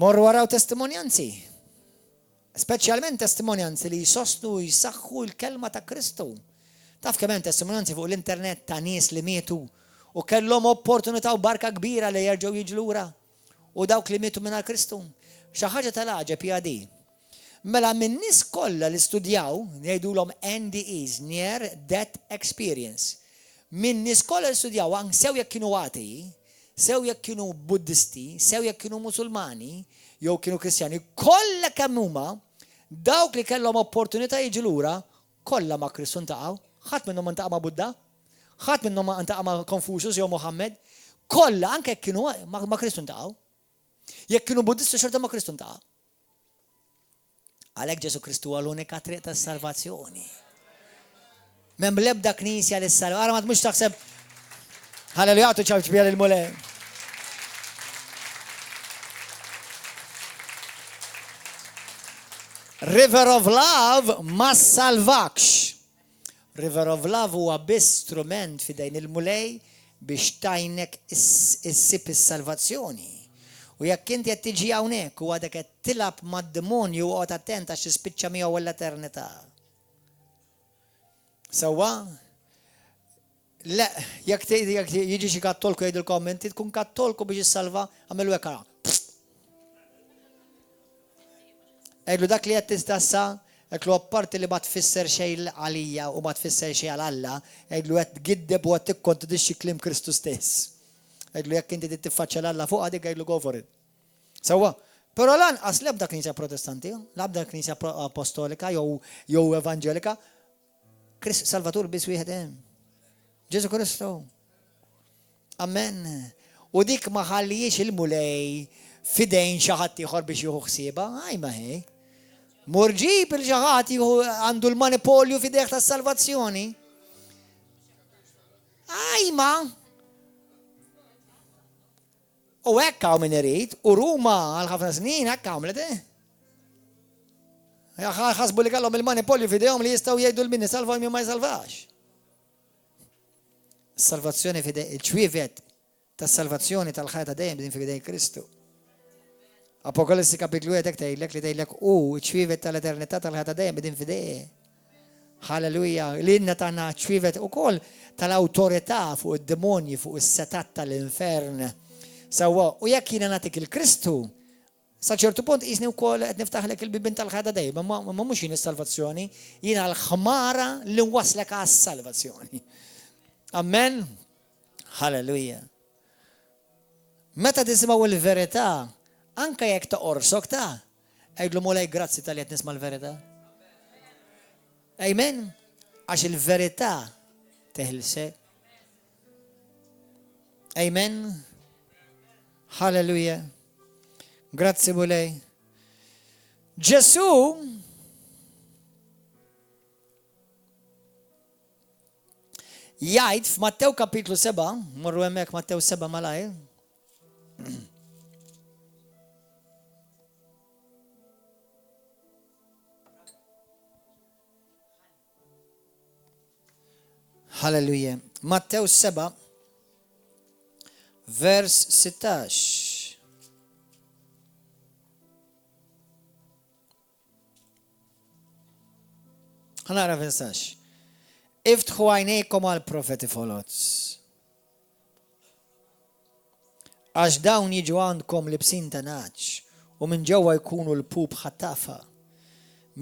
Morru waraw testimonjanzi. Speċjalment testimonjanzi li jisostnu jisaxħu l-kelma ta' Kristu. Taf kemm hemm testimonjanzi fuq l-internet ta' nies li mietu u kellhom opportunità u barka kbira li jerġgħu jiġu lura. U dawk li mietu minn Kristu. Xi ħaġa tal-għaġeb hija di. Mela minn nies kollha li studjaw jgħidulhom NDEs, near death experience. Min nies kollha li studjaw anke sew jekk kienu atei, sew jekk kienu buddisti, sew jekk kienu musulmani, jew kienu kristjani, kollha kemm huma dawk li kellhom opportunità jiġu lura, kollha ma' Kristu ntaqgħu. Ħadd minnhom intaqa' ma' Buddha, ħadd minnhom intaqa' ma' Confucius jew Muhammad, kollha anke jekk kienu ma' Kristu ntaqgħu. Jekk kienu buddisti xorta ma' Kristu ntaqgħu. Għalhekk Ġesu Kristu huwa l-unika triq tas-salvazzjoni. Mem l-ebda knisja li s-salva. Għara ma tmux taħseb Halleluja tu ċawċ bija l-mulej. River of Love ma salvakx. River of Love huwa biss strument fidejn il-mulej biex tajnek issib is-salvazzjoni. U jekk inti qed tiġi hawnhekk u għadek qed tilab mad-demonju u qgħod attent għax tispiċċa miegħu l-eternità. Sewwa, le, jekk jiġi xi kattolku jgħidilkom inti tkun kattolku biex issalva għamelu hekk ara. Għidlu dak li qed tistassa, għidlu apparti li ma tfisser xejn għalija u ma tfisser xejn għal Alla, għidlu qed tgiddeb u qed tikkontradixxi kliem Kristu stess. Għidlu jekk inti tiffaċċja l-Alla fuq għadik għidlu go for it. Sewwa, però lanqas l-ebda knisja protestanti, l-ebda knisja apostolika jew evanġelika, Salvatur biss wieħed hemm. Ġesu Kristu. Amen. U dik ma ħallijiex il-mulej fidejn xi ħadd ieħor biex jieħu ħsiebha, aj ma hej. Murġib il xi ħadd għandu l-manipolju fidejh tas-salvazzjoni. Aj ma. U hekk hawn min irid, u Ruma għal ħafna snin hekk għamlet ħasbu li kellhom il-manipolju fidejhom li jistgħu jgħidu l-min isalva u ma jsalvax. Salvazzjoni fidej, il-ċwievet tas-salvazzjoni tal-ħajja ta' dejjem din fidej Kristu. Apokalissi kapitlu 1 tgħidlek li tgħidlek ċwievet tal-eternità tal-ħajja ta' dejjem din fidej. Halleluja, li inna tagħna ċwievet ukoll tal-awtorità fuq id-demonji, fuq is-setat tal-infern. Sewwa, u jekk jiena nagħtik il-Kristu, Sa ċertu punt isni wkoll qed niftaħlek il-bibin tal-ħada dejjem, ma mhux jien is-salvazzjoni, jiena l-ħmara li waslek għas-salvazzjoni. Amen. Halleluja. Meta tisimgħu il-verità, anke jekk toqorsok ta' għajdlu mulej grazzi tal-li qed nisma' l-verità. Amen. Għax il-verità teħilsek. Amen. Halleluja. Grazzi mulej. Ġesu jgħid f'Mattew kapitlu 7, morru hemmhekk Mattew 7 malaj. Halleluja. Mattew 7 vers 16. ħanara versax. Iftħu għajnejkom għal profeti folots. Għax dawn jiġu għandkom libsin ta' naċ u minn ġewwa jkunu l-pub ħattafa.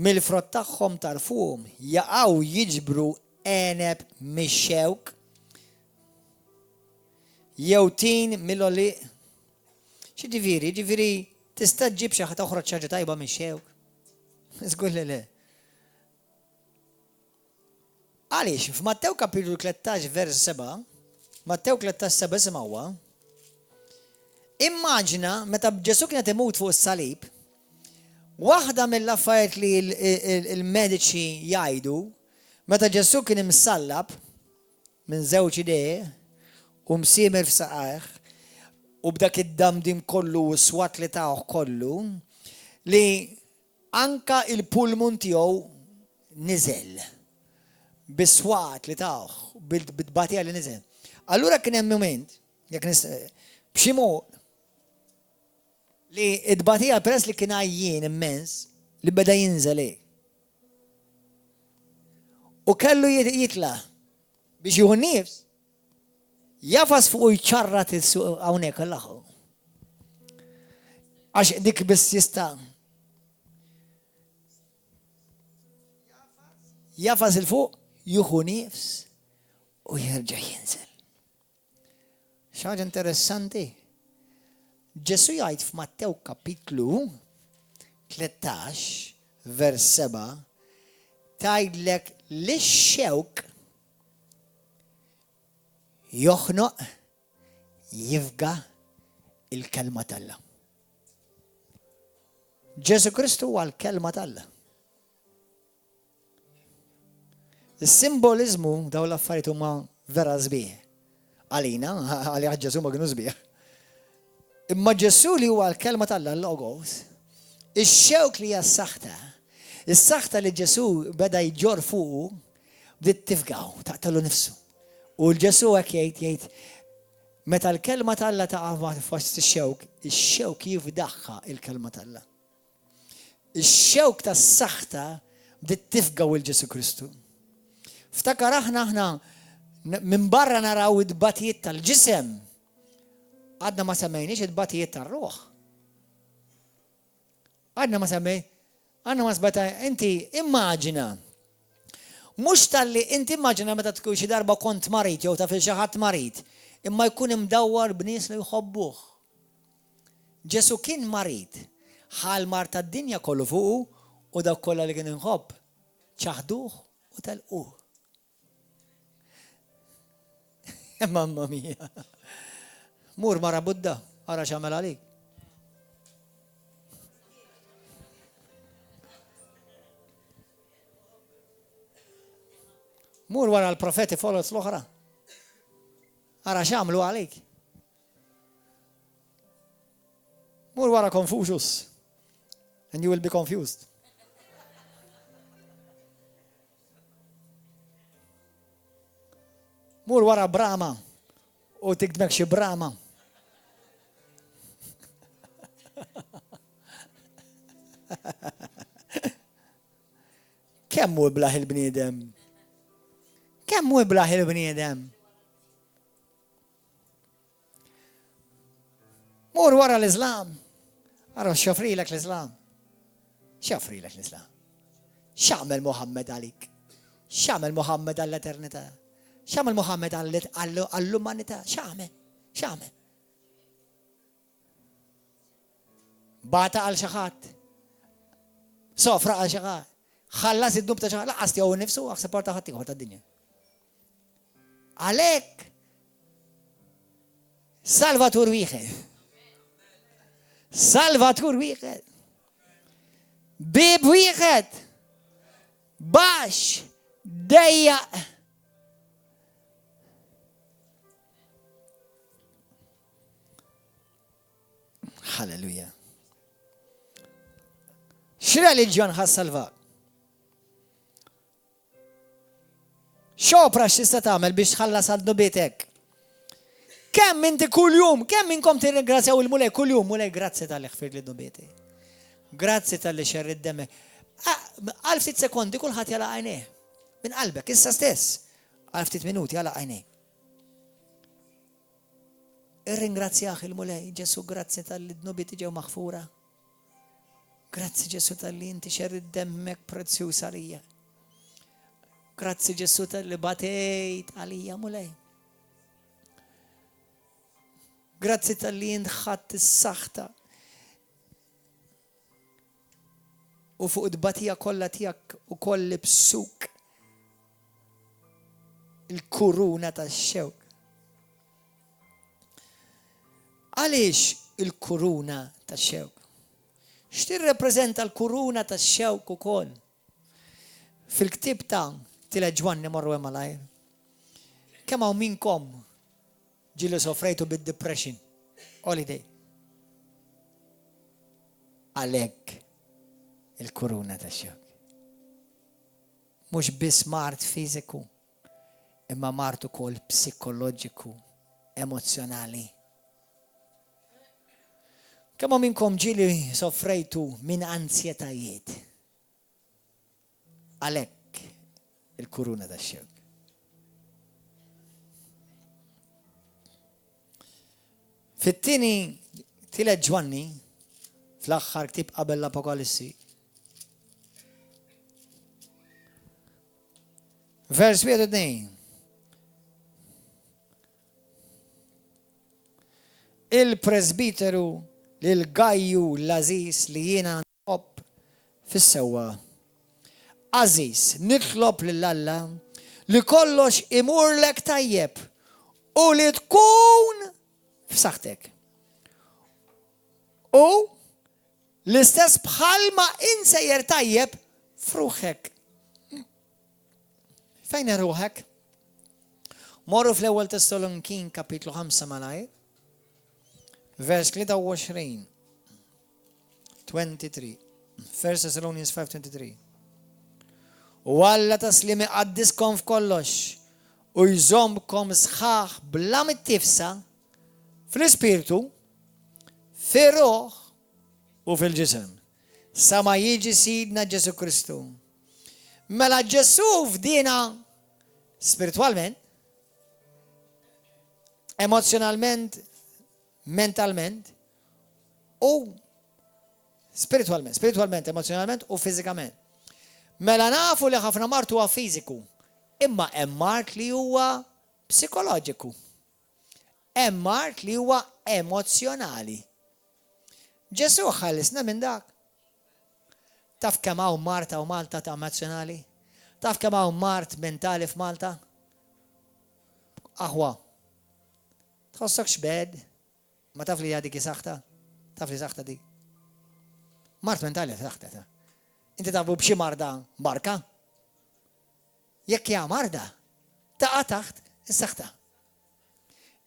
Mill-frott tagħhom tarfuhom jaqgħu jiġbru eneb mix-xewk jew tin mill-oli. Ġifieri tista' ġġib xi ħadd toħroġ ħaġa tajba mix-xewk. Żgur li le. Għaliex, f'Mattew kapitlu 13 vers 7, Mattew 13:7 simgħuha, immaġina meta Ġesu kienet imut fuq is-salib, waħda mill-affarijiet li il-mediċi jgħidu, meta Ġesu kien imsallab minn żewġ idej u msiemer f'saqajh u b'dak id-damdim kollu u swat li tagħu kollu, li anka il-pulmun tiegħu niżel. Biswat li tawħ, bid-batija li nizel. Allura kien hemm moment, b'xi mod li id-batija peress li kien għajjien immens li beda jinżel. U kellu jitla biex juhu nifs, jafas fuq jċarrat hawnhekk l-aħħu. Għax dik biss jista' jafas il-fuq juhu nifs u jerġa' jinżel. Xaġa interessanti. Ġesu jgħid f'Mattew kapitlu 13 vers 7 tgħidlek li x-xewk joħnoq jifga il-kelma tal-Alla. Ġesu Kristu huwa l-kelma tal-Alla. Il-simbolizmu daw l-affarijiet huma vera sbieħ. Għalina, għali Ġesu ma kienu sbieħ. Imma Ġesu li huwa l-kelma tal-Alla l-logos, ix-xewk li hija s-saħta, is-saħta li Ġesu beda jġor fuqu bdiet tifgaw, taqtalu nifsu. U l-Ġesu hekk jgħid meta l-kelma tal-Alla taqa' fost ix-xewk jifdaħħa il-kelma tal-Alla. Ix-xewk tas-saħta bdiet tifgaw il-Ġesu Kristu. Ftakar aħna minn barra naraw id-batijiet tal-ġisem. Għadna ma semmejniex id-batijiet tal-ruħ. Għadna ma sbata, inti immaġina. Mux tal-li inti immaġina meta tkun xi darba kont marit jew taf xi ħadd marit, imma jkun imdawwar b'nies li jħobbuh. Ġesu kien marit, ħal mar tad-dinja kollu fuqu u dak kollha li kien inħobb ċaħduh u telquh. Mamma mia. Mur mara Budda, ara x'għamel għalik. Mur wara l-profeti folots l-oħra. Ara x'għamlu għalik. Mur wara Confucius and you will be confused. Mur wara Brahma u tikdmek xi Brahma. Kemm hu blaħ il-bniedem? Kemm hu blaħ il-bniedem? Mur wara l-Islam. Għara, xofri l-Islam. Xofri l-Islam. X'għamel Muhammad għalik? X'għamel Muhammad għall-eternità? X'għamel Muhammad għall-umanità? X'għamel? Bata għal xaħat. Sofra għal xaħat. Xallas id-dub ta' xaħat. Laqas tiegħu nifsu għak supporta ħadd ta' dinja. Għalek. Salvatur wieħed. Salvatur wieħed. Bib wieħed. Bax. Dejjaq. Halleluja. X'reliġjon ħassalvak? X'opra x'tista' tagħmel biex tħallas għal dubitek? Kemm inti kuljum, kemm inkom tirringrazzjaw il-mulej kuljum, mulej grazzi tal-li ħfir li dubieti. Grazzi tal-li xerri d-demme. Għal ftit sekondi kulħadd jala għajnejh. Min qalbek, issa stess. Għal ftit minuti jala għajnejh. Irringrazzjah il-mulej, Ġesu grazzi tal-li d-nubieti ġew maħfura. Grazzi Ġesu tal-li inti xerri d-demmek prezzjuż għalija. Grazzi Ġesu tal-li batejt għalija mulej. Grazzi tal-li jindħat is-saħta. U fuq id-batija kollha tiegħek ukoll libsuk il-kuruna tax-xewk. Għaliex il-kuruna tax-xewk? X'tirrepreżenta l-kuruna tax-xewk ukoll? Fil-ktieb ta' Tila Ġwanni morru hemm malajr. Kemm hawn minkom ġilu sofrejtu bid-depression, holiday. Għalhekk il-kuruna tax-xewk. Mhux biss mart fiżiku, imma mart ukoll psikoloġiku, emozjonali. Kemm hawn minkom ġieli sofrejtu minn ansjetajiet. Għalhekk il-kuruna tax-xewk. Fit-tieni Tila Ġwanni fl-aħħar ktieb qabel l-Apokalissi. Vers 2. Il-presbiteru lil Gajju l-Aziz li jiena nħobb fis-sewwa. Aziz, nitlob lill-Alla li kollox imurlek tajjeb u li tkun f'saħħtek. U l-istess bħalma insejjer tajjeb f'ruħek. Fejn ruħek? Morru fl-ewwel Tessalonikin kapitlu 5 malaj. Vers 23. 23. 1 Thessalonians 5:23. U Alla taslimi qaddiskom f'kollox u jżommkom sħaħ bla mit-tifsa fl-ispirtu, fir-ruħ u fil-ġisem. Sa ma jiġi sidna Ġesu Kristu. Mela Ġesu f'dina spiritualment, emozjonalment, mentalment u spiritualment, emozjonalment u fizikament. Mela nafu li ħafna mart huwa fiżiku, imma hemm mart li huwa psikoloġiku. Hemm mart li huwa emozjonali. Ġesu ħallisna minn dak. Taf kemm hawn Marta u Malta ta' emozjonali? Taf kemm hawn mart mentali f'Malta? Aħwa. Tħossok xbed? Ma taf li dik saħta? Taf li saħta dik? Mart mentali saħta ta'. Inti tafu b'xi marda barka? Jekk hija marda, taqa' taħt is-saħta.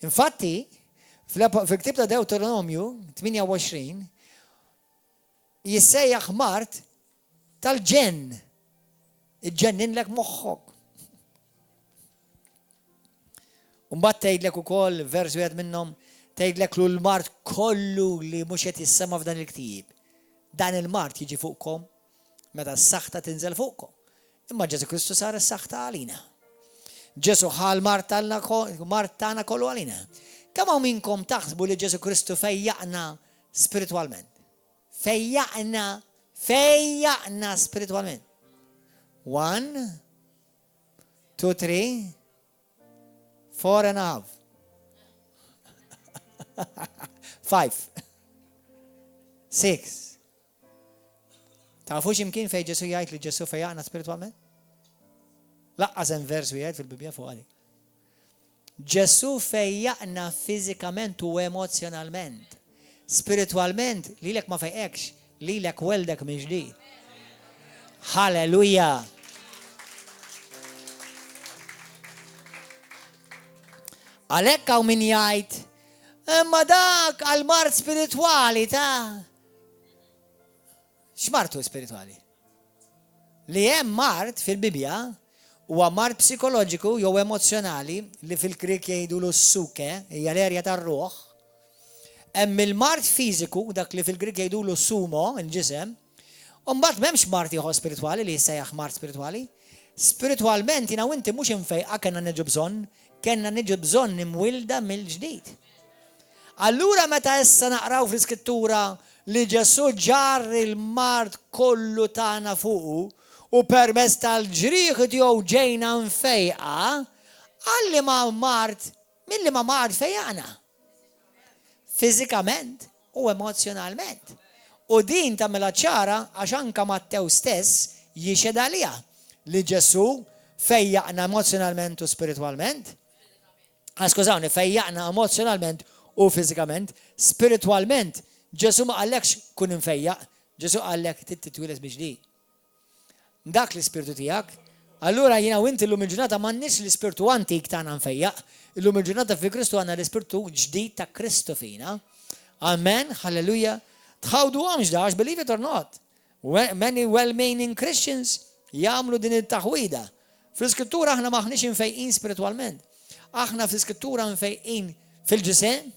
Infatti, fil-ktieb ta' Deuteronomju 28 jissejjaħ mart tal-ġenn. Iġġenninlek moħħok. Mbagħad tgħidlek ukoll vers wieħed minnhom tgħidlek lu l-mart kollu li mhux qed jissema f'dan il-ktieb. Dan il-mart jiġi fuqkom meta s-saħta tinżel fuqkom. Imma Ġesu Kristu sar is-saħta għalina. Ġesu ħal mart tagħna kollu għalina. Kemm hawn minkom taħsbu li Ġesu Kristu fejjaqna spiritualment? fejjaqna spiritualment. 1, 2, 3, 4 and a half. 5, 6. Tafux imkien fej Ġesu jgħid li Ġesu fejjaqna spiritualment? Laqqas hemm vers wieħed fil-Bibja fuq għalik. Ġesu fejjaqna fiżikament u emozjonalment. Spiritualment lilek ma fejqekx, lilek weldek minn ġdid. Halleluja. Għalhekk hawn min jgħid, imma dak għal-mart spirituali ta' x'martu spirituali? Li hemm mart fil-Bibja huwa mart psikoloġiku jew emozjonali li fil-Grik jgħidulu s-suke, hija l-erja tar-ruħ. Hemm il-mart fiżiku, dak li fil-Grik jgħidulu sumo, il-ġisem, u mbagħad m'hemmx mart ieħor spirituali li jissejjaħ mart spirituali. Spiritualment jiena u inti mhux infejqa kellna niġu bżonn nimwilda mill-ġdid. Allura meta issa naqraw fl-Iskrittura li Ġesu ġar il-mart kollu tagħna fuqu u permezz tal-ġrieħ tiegħu ġejna nfejqa, għalli ma mart, milli ma mart fejjaqna. Fiżikament u emozjonalment. U din tagħmilha ċara għax anke Mattew stess jixed għaliha li Ġesu fejjaqna emozjonalment u spiritualment. Skużawni, fejjaqna emozjonalment u fiżikament, spiritualment. Ġesu ma qallekx kun infejjaq, Ġesu qallek titwiles miġdid. Dak l-ispirtu tiegħek. Allura jiena u inti llum il-ġurnata m'għandniex l-ispirtu antik tagħna nfejjaq, illum il-ġurnata fi Kristu għandna l-ispirtu ġdid ta' Kristu fina. Amen, halleluja. Tħawduhomx dax, believe it or not. Many well-meaning Christians jagħmlu din it-taħwida. Fl-Iskrittura aħna maħniex infejqin spiritualment. Aħna fl-Iskrittura infejqin fil-ġisem,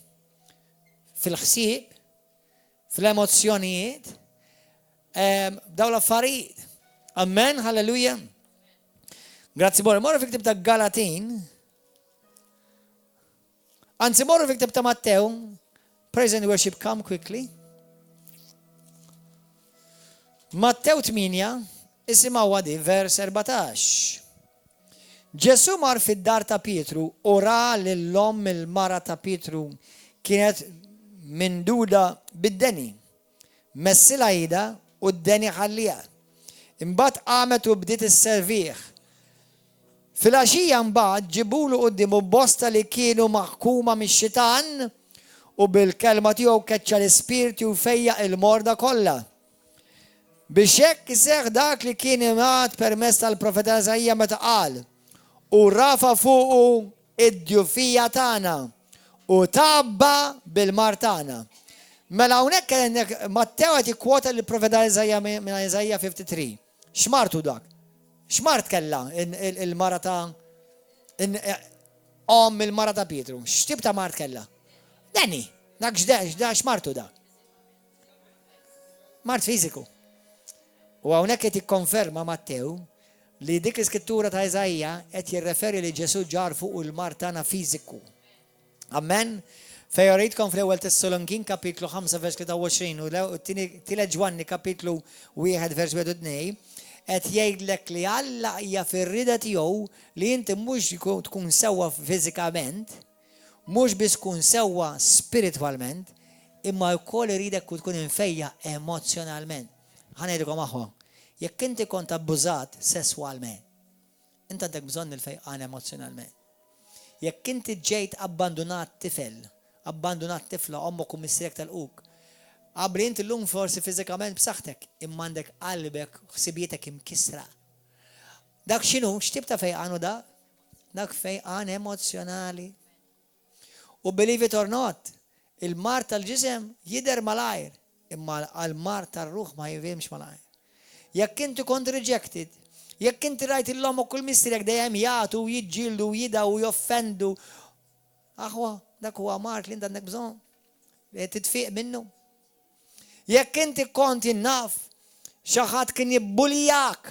fil-ħsieb, fil-emozzjonijiet, daw l-affarijiet. Amen, halleluja. Grazzi Bora. Morru fi ktib ta' Galatin. Anzi, morru fi ktib ta' Mattew. Praise and worship, come quickly. Mattew 8, isimaw għadi, vers 14. Ġesu mar fid-dar ta' Pietru, u ra l-lom il-mara ta' Pietru kienet minduda bid-deni. Messila jida u d-deni ħallija. Imbagħad qamet u bdiet isservih. Fil-għaxija mbagħad ġibulu qudiemu bosta li kienu maħkuma mix-xitan u bil-kelma tiegħu keċċa l-ispirti u fejjaq il-morda kollha. Biex hekk iseħħ dak li kien imgħad permezz tal-profeta Eżajja meta qal u rafa fuqu id-djufija tagħna u tabba bil-mar tagħna. Mela hawnhekk Mattew qed jikkwota l-profeta Eżajja minn Eżajja 53. X'martu dak? X'mart kellha il-mara ta' il-mara ta' Pietru? X'tib ta' mart kellha? Deni, dak x'martu dak? Mart fiżiku. U hawnhekk qed jikkonferma Mattew li dik l-iskrittura ta' Eżajja qed jirreferi li Ġesu ġar fuq il-mart tagħna fiżiku. Amen. Fejjoritkom fl-ewwel Tessalonikin kapitlu 5 vers 23 u tielet Ġwanni kapitlu 1 vers 2 qed jgħidlek li Alla hija fir-rida tiegħu li inti mhux tkun sewwa fiżikament, mhux biss tkun sewwa spiritwalment, imma wkoll iridek tkun infejja emozjonalment. Ħanejdilkom aħwa, jekk inti kont abbużat sesswalment, inti għandek bżonn il-fejqan emozjonalment. Jekk inti ġejt abbandonat tifel, abbandonat tifla, ommok u missirek tal-quk, għabri inti l-lum forsi fizikament b'saħtek, imma għandek qalbek, ħsibietek imkisra. Dak xinu, xtib ta' fejqanu da? Dak fejqan emozjonali. U believe it or not, il-mar tal-ġisem jider malajr, imma għal-mar tal-ruħ ma jivimx malajr. Jekk inti kont rejected, jekk inti rajt il-lom u kull missirek dajem jgħatu, jidġildu, jidaw, joffendu, aħwa, dak huwa mart li inti għandek bżon, titfiq minnu. Jekk inti konti naf, xaħat kien jibbulijak,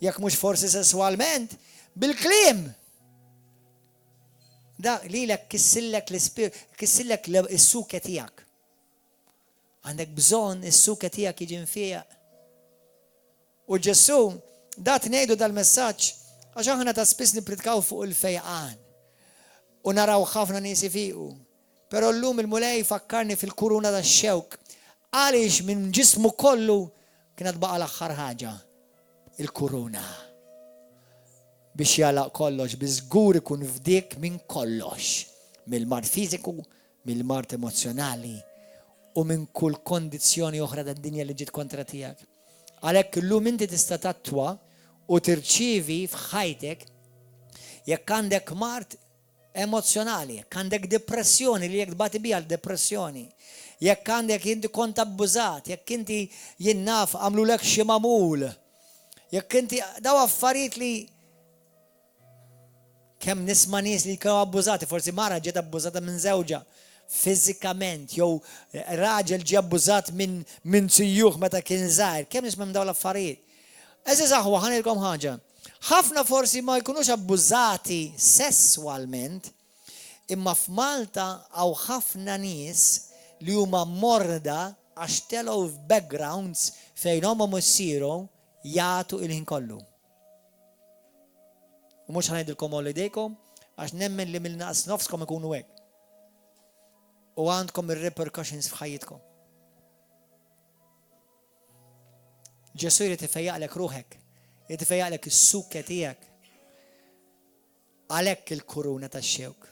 jekk mux forsi sessualment, bil-klim. Da li l-ek kissillek l-suke tijak. Għandek bżonn is-suka tiegħek jiġi mfejjaq. U Ġesu dat ngħidu dal-messaġġ għax aħna ta' spiss nippritkaw fuq il-fejqan u naraw ħafna nies ifiqu. Però llum il-mulej fakkarni fil-kuruna tax-xewk. Għaliex minn ġismu kollu kienet baqa l-aħħar ħaġa, il-kuruna. Biex jalaq kollox, biżgur ikun fdik minn kollox. Mill-mart fiżiku, mill-mart emozjonali u minn kull kondizzjoni oħra tad-dinja li ġiet kontra tiegħek. Għalhekk illum inti tista' tattwa u tirċievi f'ħajtek jekk għandek mart emozjonali, jekk għandek depressjoni li jekk tbati biha l-depressjoni, jekk għandek inti kont abbużat, jekk inti jinnaf għamlulek xi magħmul, jekk inti daw affarijiet li kemm nisma' nies li kienu abbużati, forsi mara ġiet abbużata minn żewġa fiżikament, jew raġel ġie abbużat minn sijjuħ meta kien żgħir, kemm nisma' minn dawn l-affarijiet. Eżiż aħwa ħanilkom ħaġa. Ħafna forsi ma jkunux abbużati sesswalment, imma f'Malta hawn ħafna nies li huma morda għax telgħu f'backgrounds fejn huma missieru jagħtu il-ħin kollu. U mhux ħanajdilkom ollu jdejkom għax nemmen li mill-naqas nofskom ikunu hekk. U għandkom ir-repercussions f'ħajjitkom. Ġesu jrid ifejjaqlek ruħek, jrid ifejjaqlek is-sukka tiegħek. Għalhekk il-kuruna tax-xewk.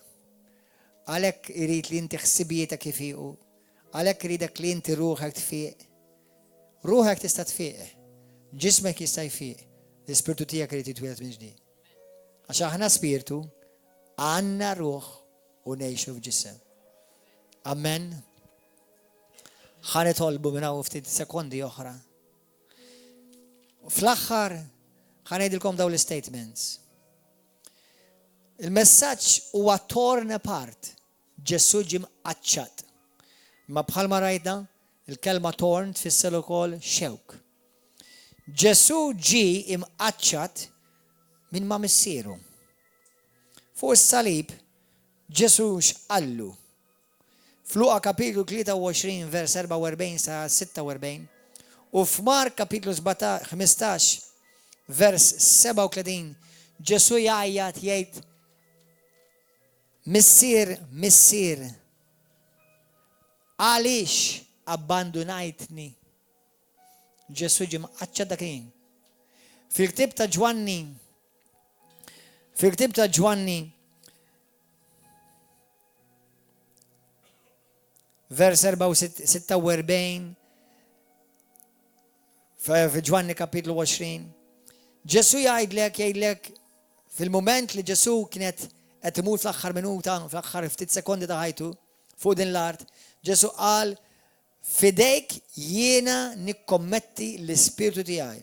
Għalhekk irid li inti ħsibietek ifiqu. Għalhekk iridek li inti ruħek tfiq. Ruħek tista' tfiq. Ġismek jista' jfiq. L-ispirtu tiegħek irid jitwieled minn ġdid. Għax aħna spiritu għandna ruħ u ngħixu f'ġisem. Amen. Ħanitolbu minn hawn ftit sekondi oħra. Fl-aħħar ħanejdilkom daw l-statements. Il-messaġġ huwa torn apart. Ġesu ġie mqaċċat. Ma bħalma rajna il-kelma torn tfisser ukoll xewk. Ġesu ġie imqaċċat minn ma missieru. Fuq is-salib Ġesu x'qallu. F'Luqa kapitlu 23 vers 44 sa 46 u f'Mark kapitlu 15 vers 37 Ġesu jgħajjat jgħid Missier, għaliex abbandunajtni? Ġesu ġie mqaċċat dakin. Fil-ktib ta' Ġwanni vers 46 f'Ġwanni kapitlu 20. Ġesu jgħidlek fil-moment li Ġesu kienet qed imut fl-aħħar minuta, fl-aħħar ftit sekondi ta' ħajtu fuq din l-art, Ġesu qal fidejk jiena nikkommetti l-ispiritu tiegħi.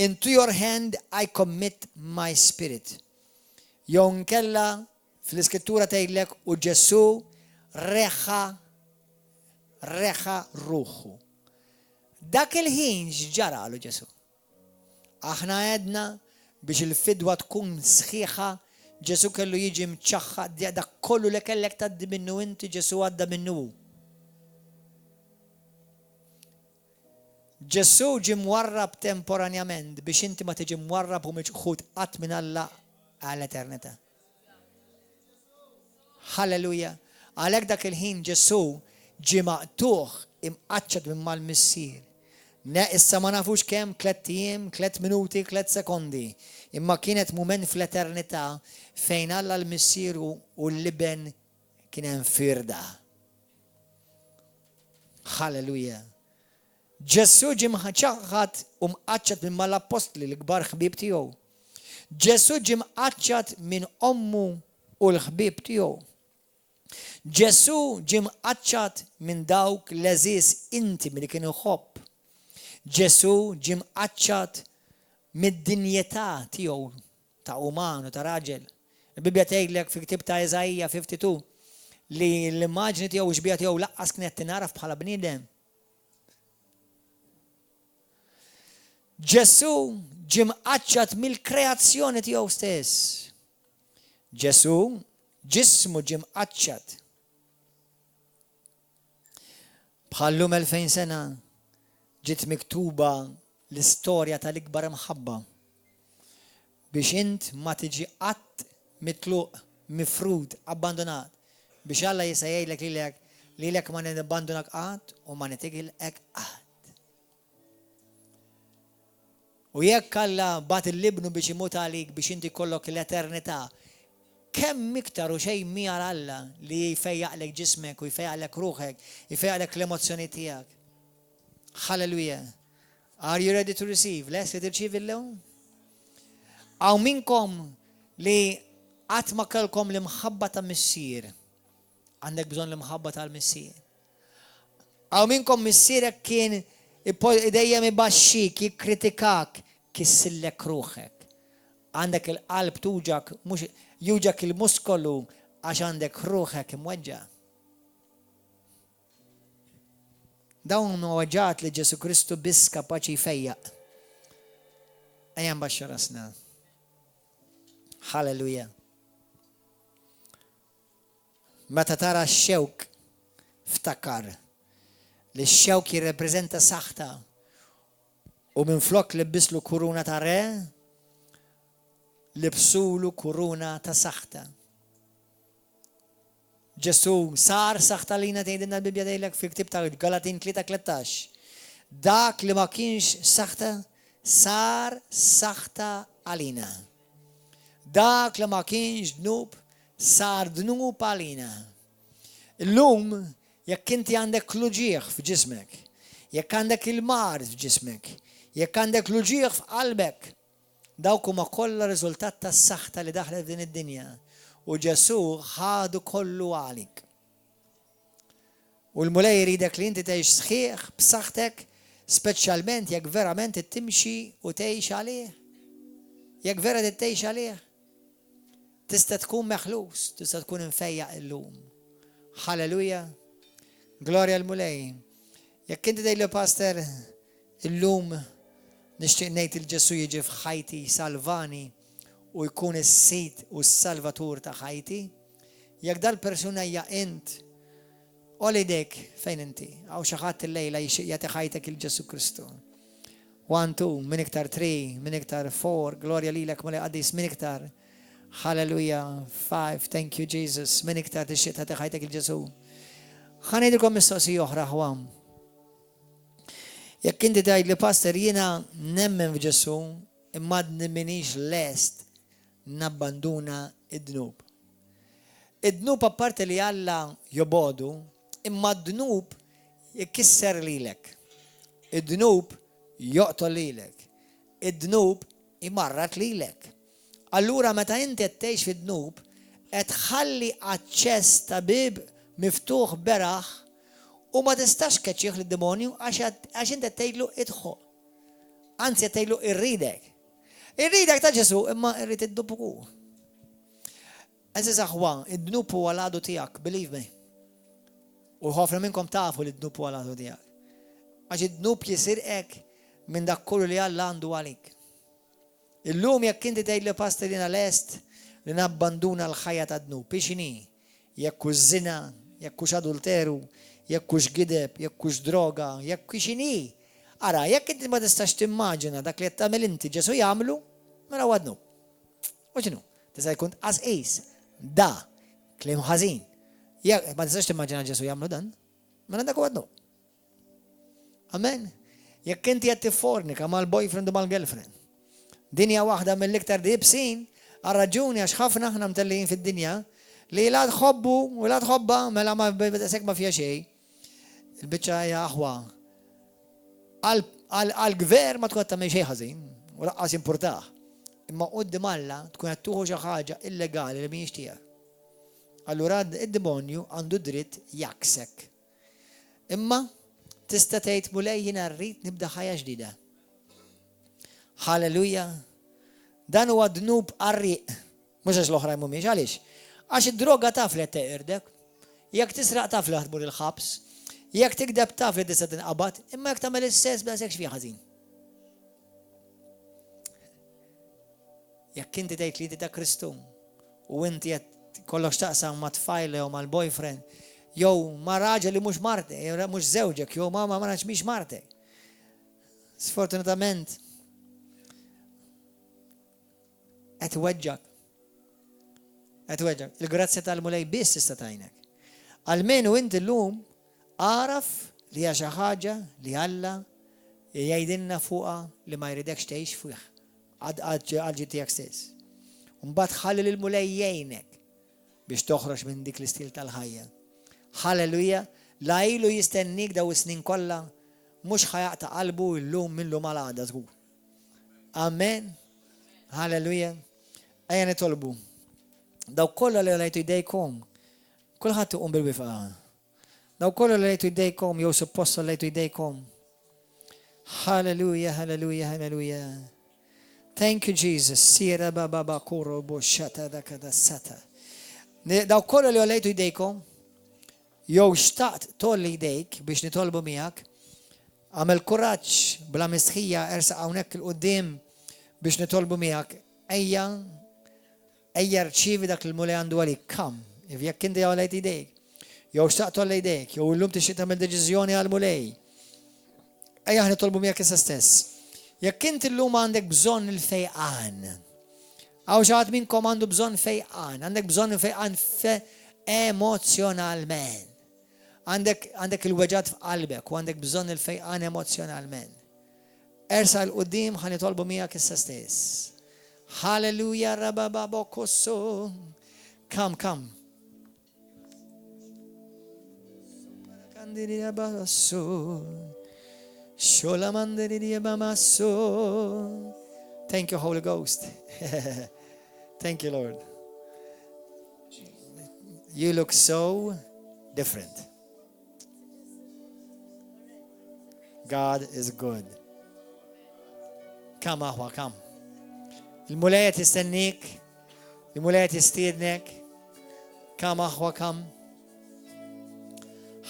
Into your hand I commit my spirit. Jew nkella fl-iskrittura tgħidlek u Ġesu reħa ruħu. Dak il-ħin x'ġaralu Ġesu. Aħna għedna biex il-fidwa tkun sħiħa, Ġesu kellu jiġi mċaħħa, dak kollu li kellek tgħaddi minnu inti Ġesu għadda minnu. Ġesu ġie mwarrab temporanjament biex inti ma tiġi mwarrab u miċħud qatt minn Alla għall-eternità. Halleluja. Għalhekk dak il-ħin Ġesu ġie maqtuħ imqaċċat minn mal-missier. Issa ma nafux kemm 3 ijiem, 3 minuti, 3 sekondi. Imma kienet mument fl-eternità fejn Alla l-missier u l-liben kien hemm firda. Halleluja. Ġesu ġie mħaċċat u mqaċċat minn mal-apostli l-kbar ħbieb tiegħu. Ġesu ġie mqaċċat minn ommu u l-ħbieb tiegħu. Ġesu ġie mqaċċat minn dawk l-eżiż intimi li kienu ħobb. Ġesu ġie mqaċċat mid-dinjetà tiegħu ta' umanu, ta' raġel. Il-Bibja tgħidlek fi-ktib ta' Eżajja 52 li l-immaġni tiegħu xbija tiegħu laqqas kienet tingħaraf bħala bniedem. Ġesu ġie mqaċċat mill-kreazzjoni tiegħu stess. Ġesu ġismu ġie mqaċċat. Bħallum 2000 sena ġiet miktuba l-istorja tal-ikbar imħabba biex int ma tiġi qatt mitluq, mifrud, abbandonat biex Alla jista' jgħidlek lilek ma nibbandonak qatt u ma nitigilek qatt. U jekk Alla bat il-libnu biex imut għalik biex inti kollok l-eternità, kemm iktar u xejn miegħar Alla li jfejjaqlek ġismek u jfejjaqlek ruħek, jfejjaqlek l-emozzjoni tiegħek. Hallelujah. Are you ready to receive? Lest tirċiv il-lewm? Għaw minkom li qatt ma kellkom l-imħabba ta' missier. Għandek bżonn l-imħabba tal-missier. Għaw minkom missierek kien dejjem ibaxxik, jikkritikak, kissillek ruħek. Għandek il-qalb tuġak, mhux juġak il-muskolu għax għandek ruħek imweġġa. Dawn waġġat li Ġesu Kristu biss kapaċi jfejjaq. Ejjem baxxa rasna. Hallelujah. Meta tara x-xewk ftakar li x-xewk jirrepreżenta saħta u minflok libislu kuruna ta' re, libsulu kuruna ta' saħta. Ġesu sar saħta lina tgħidilna l-Bibja dejlek fi ktib ta' Galatin 3:13. Dak li ma kienx saħta sar saħta għalina. Dak li ma kienx dnub sar dnub għalina. Illum jekk inti għandek luġieħ f'ġismek, jekk għandek il-mar f'ġismek, jekk għandek luġieħ f'qalbek, dawk huma kollha riżultat tas-saħta li daħlet f'din id-dinja. U Ġesu ħadu kollu għalik. U l-mulej jridek li inti tgħix sħiħ b'saħħtek, speċjalment jekk verament timxi u tgħix għalih. Jekk vera tgħix għalih, tista' tkun meħlus, tista' tkun infejjaq illum. Halleluja. Glorja l-mulej. Jekk inti tgħidli pastor illum nixtieq ngħid il-Ġesu jiġi f'ħajti salvani u jkun is-sit u s-salvatur ta' ħajti, jekk dal-persuna hija int, olidek fejn inti, għaw xi ħadd illejla jagħti ħajtek il-Ġesu Kristu. 1, 2, min iktar 3, min iktar 4, glorja lilek mole qaddis, min iktar. Hallelujah. 5, thank you Jesus, min iktar tixtieq tagħti ħajtek il-Ġesu. Ħanejdilkom mistoqsija oħra ħwam. Jekk inti tgħid li pastor jiena nemmen f'Ġesu, imma minix lest nabbanduna id-dnub. Id-dnub apparti li Alla jobodu, imma d-dnub jkisser lilek. Id-dnub joqtol lilek. Id-dnub imarrat lilek. Allura meta inti qed tgħix fid-dnub, qed tħalli aċċess ta' bib miftuħ beraħ u ma tistax keċċih lid-demonju għax inti tgħidlu idħol. Anzi qed tgħidlu irridek. Irridek ta' Ġesu, imma irrid id-dubku. Eżiż aħwa, id-dnub huwa l-għadu tiegħek, believe me. U ħafna minnkom tafu li d-dnub huwa l-għadu tiegħek. Għax id-dnub jisir hekk minn dak kollu li Alla għandu għalik. Illum jekk inti tgħidli pastor jiena lest li nabbanduna l-ħajja ta' dnub, biex inhi, jekk hux żina, jekk hux adulteru, jekk hux gideb, jekk hux droga, jekk hux inhi. Ara, jekk inti ma tistax timmaġina dak li qed tagħmel inti Ġesu jagħmlu, mela għadnu. U x'inhu? Tista' jkun qasqis. Da, kliem ħażin. Jekk ma tistax timmaġina Ġesu jagħmlu dan, mela dak għadnu. Amen. Jekk inti qed tiffornika mal-boyfriend u mal-girlfriend. Dinja waħda mill-iktar dibsin għar-raġuni għax ħafna aħna mtellin fid-dinja li la tħobbu u la tħobba mela ma bidesek ma fija xejn. Il-biċċa hija aħwa. Għal-gvern ma tkun tagħmel xejn ħażin u laqqas importaħ. Imma quddiem Alla tkun qed tuħu xi ħaġa illegali li mhijiex tiegħek. Allura id-demonju għandu dritt jaksek. Imma tista' tgħid mulej jiena rrid nibda ħajja ġdida. Halleluja. Dan huwa dnub qarriq. Mhux għax l-oħrajn mhumiex għaliex? Għax id-droga taf li qed teqirdek. Jekk tisraq taf li ħadmur il-ħabs. Jekk tikdeb taf li tista' tinqabad, imma jekk tagħmel is-sess b'daqshekk x'fih ħażin. Jekk inti tgħid li ta' Kristu u inti qed kollok x'taqsam ma' tfajla jew mal-boyfriend jew ma' raġel li mhux martek, jew mhux żewġek, jew ma nafx mhix martek. Sfortunatament qed iweġġak. Qed iweġġak. Il-grazzja tal-mulej biss tista' tgħinek. Almenu inti llum għaraf li hija xi ħaġa li Alla jgħidilna fuqha li ma jridekx tgħix fih għal tiegħek stess. Mbagħad ħalli lill-mulej jgħinek biex toħroġ minn dik l-istil tal-ħajja. Halleluja, la ilu jistennik daw is-snin kollha mhux ħajaqta' qalbu llum minnu mal-għada żgur. Amen. Halleluja. Ejja nitolbu. Daw kollha li lejtu jdejkom, kulħadd iqum bil-wifqa. Daw kollha li lejtu jdejkom jew suppost lejtu jdejkom. Halleluja, halleluja, halleluja. Thank you, Jesus. Sira baba kuru bushata dakada sata. Daw kollha li lejtu jdejkom, jew xtaqt tolli jdejk biex nitolbu miegħek, għamel kuraġġ bla mistħija ersaq hawnhekk il-qudiem biex nitolbu miegħek. Ejja rċievi dak il-mulej għandu għalik. Kam, jekk inti għalajt idejk, jew xtaqt tolli jdejk, jew illum tixtieq tagħmel deċiżjoni għall-mulej. Ejja nitolbu miegħek issa stess. Jekk inti llum għandek bżonn il-fejqan, għaw xi ħadd minnkom għandu bżonn fejqan, għandek bżonn il-fejqan emozjonalment. Għandek il-weġat f'qalbek u għandek bżonn il-fejqan emozjonalment. Ersa l-qudiem ħanitolbu miegħek issa stess. Halleluja rababa bokosso. Come. Kandiria basso. Sholamandiria bamasso. Thank you, Holy Ghost. Thank you, Lord. You look so different. God is good. Come, Ahwa, come. Il-mulej tistennik, il-mulej tistiednek. Come, Ahwa, come.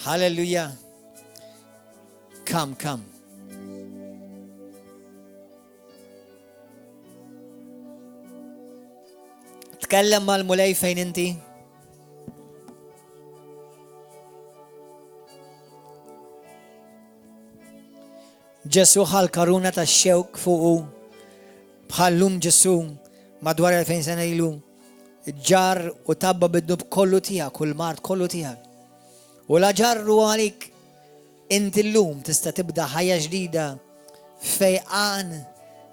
Hallelujah. Come. Tkellem mal-mulej fejn inti. Ġesu ħal karuna ta' xewk fuqu, bħallum Ġesu madwar 2000 sena ilu, ġar u tabba bid-dub kollu tiegħek, kull mart kollu tiegħek. U la ġarru għalik inti llum tista' tibda ħajja ġdida, fejqan,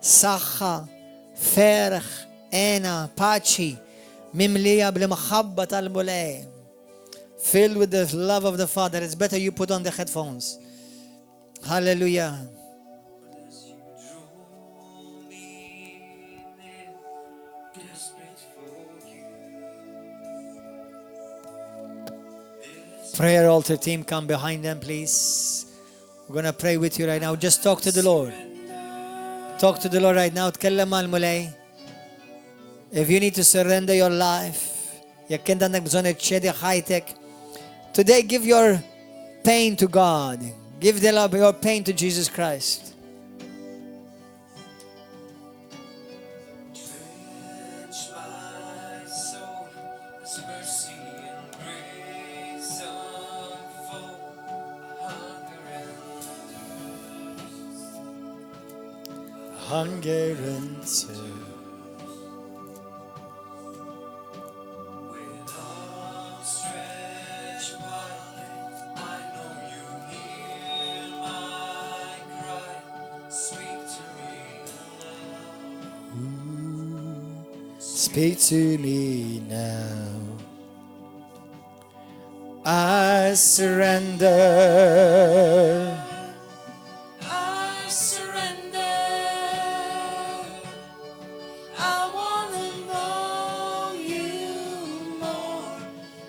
saħħa, ferħ, ena, paċi, mimlija bl-maħabba tal-mulej. Filled with the love of the Father. It's better you put on the headphones. Hallelujah. Prayer altar team, come behind them, please. We're going to pray with you right now. Just talk to the Lord. Talk to the Lord right now. Tkellem mal-mulej. If you need to surrender your life, jekk inti għandek bżonn iċċedi ħajtek, today give your pain to God. Give your pain to Jesus Christ. Hunger and thirst. Speak to me now. I surrender. I surrender. I want to know you more.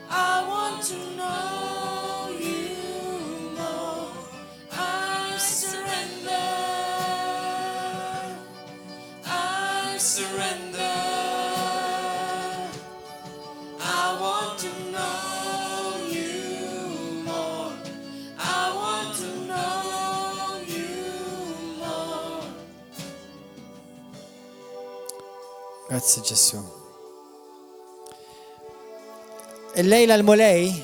I want to know you more. I surrender. I surrender. Grazie Gesù. Il-lejla l-mulej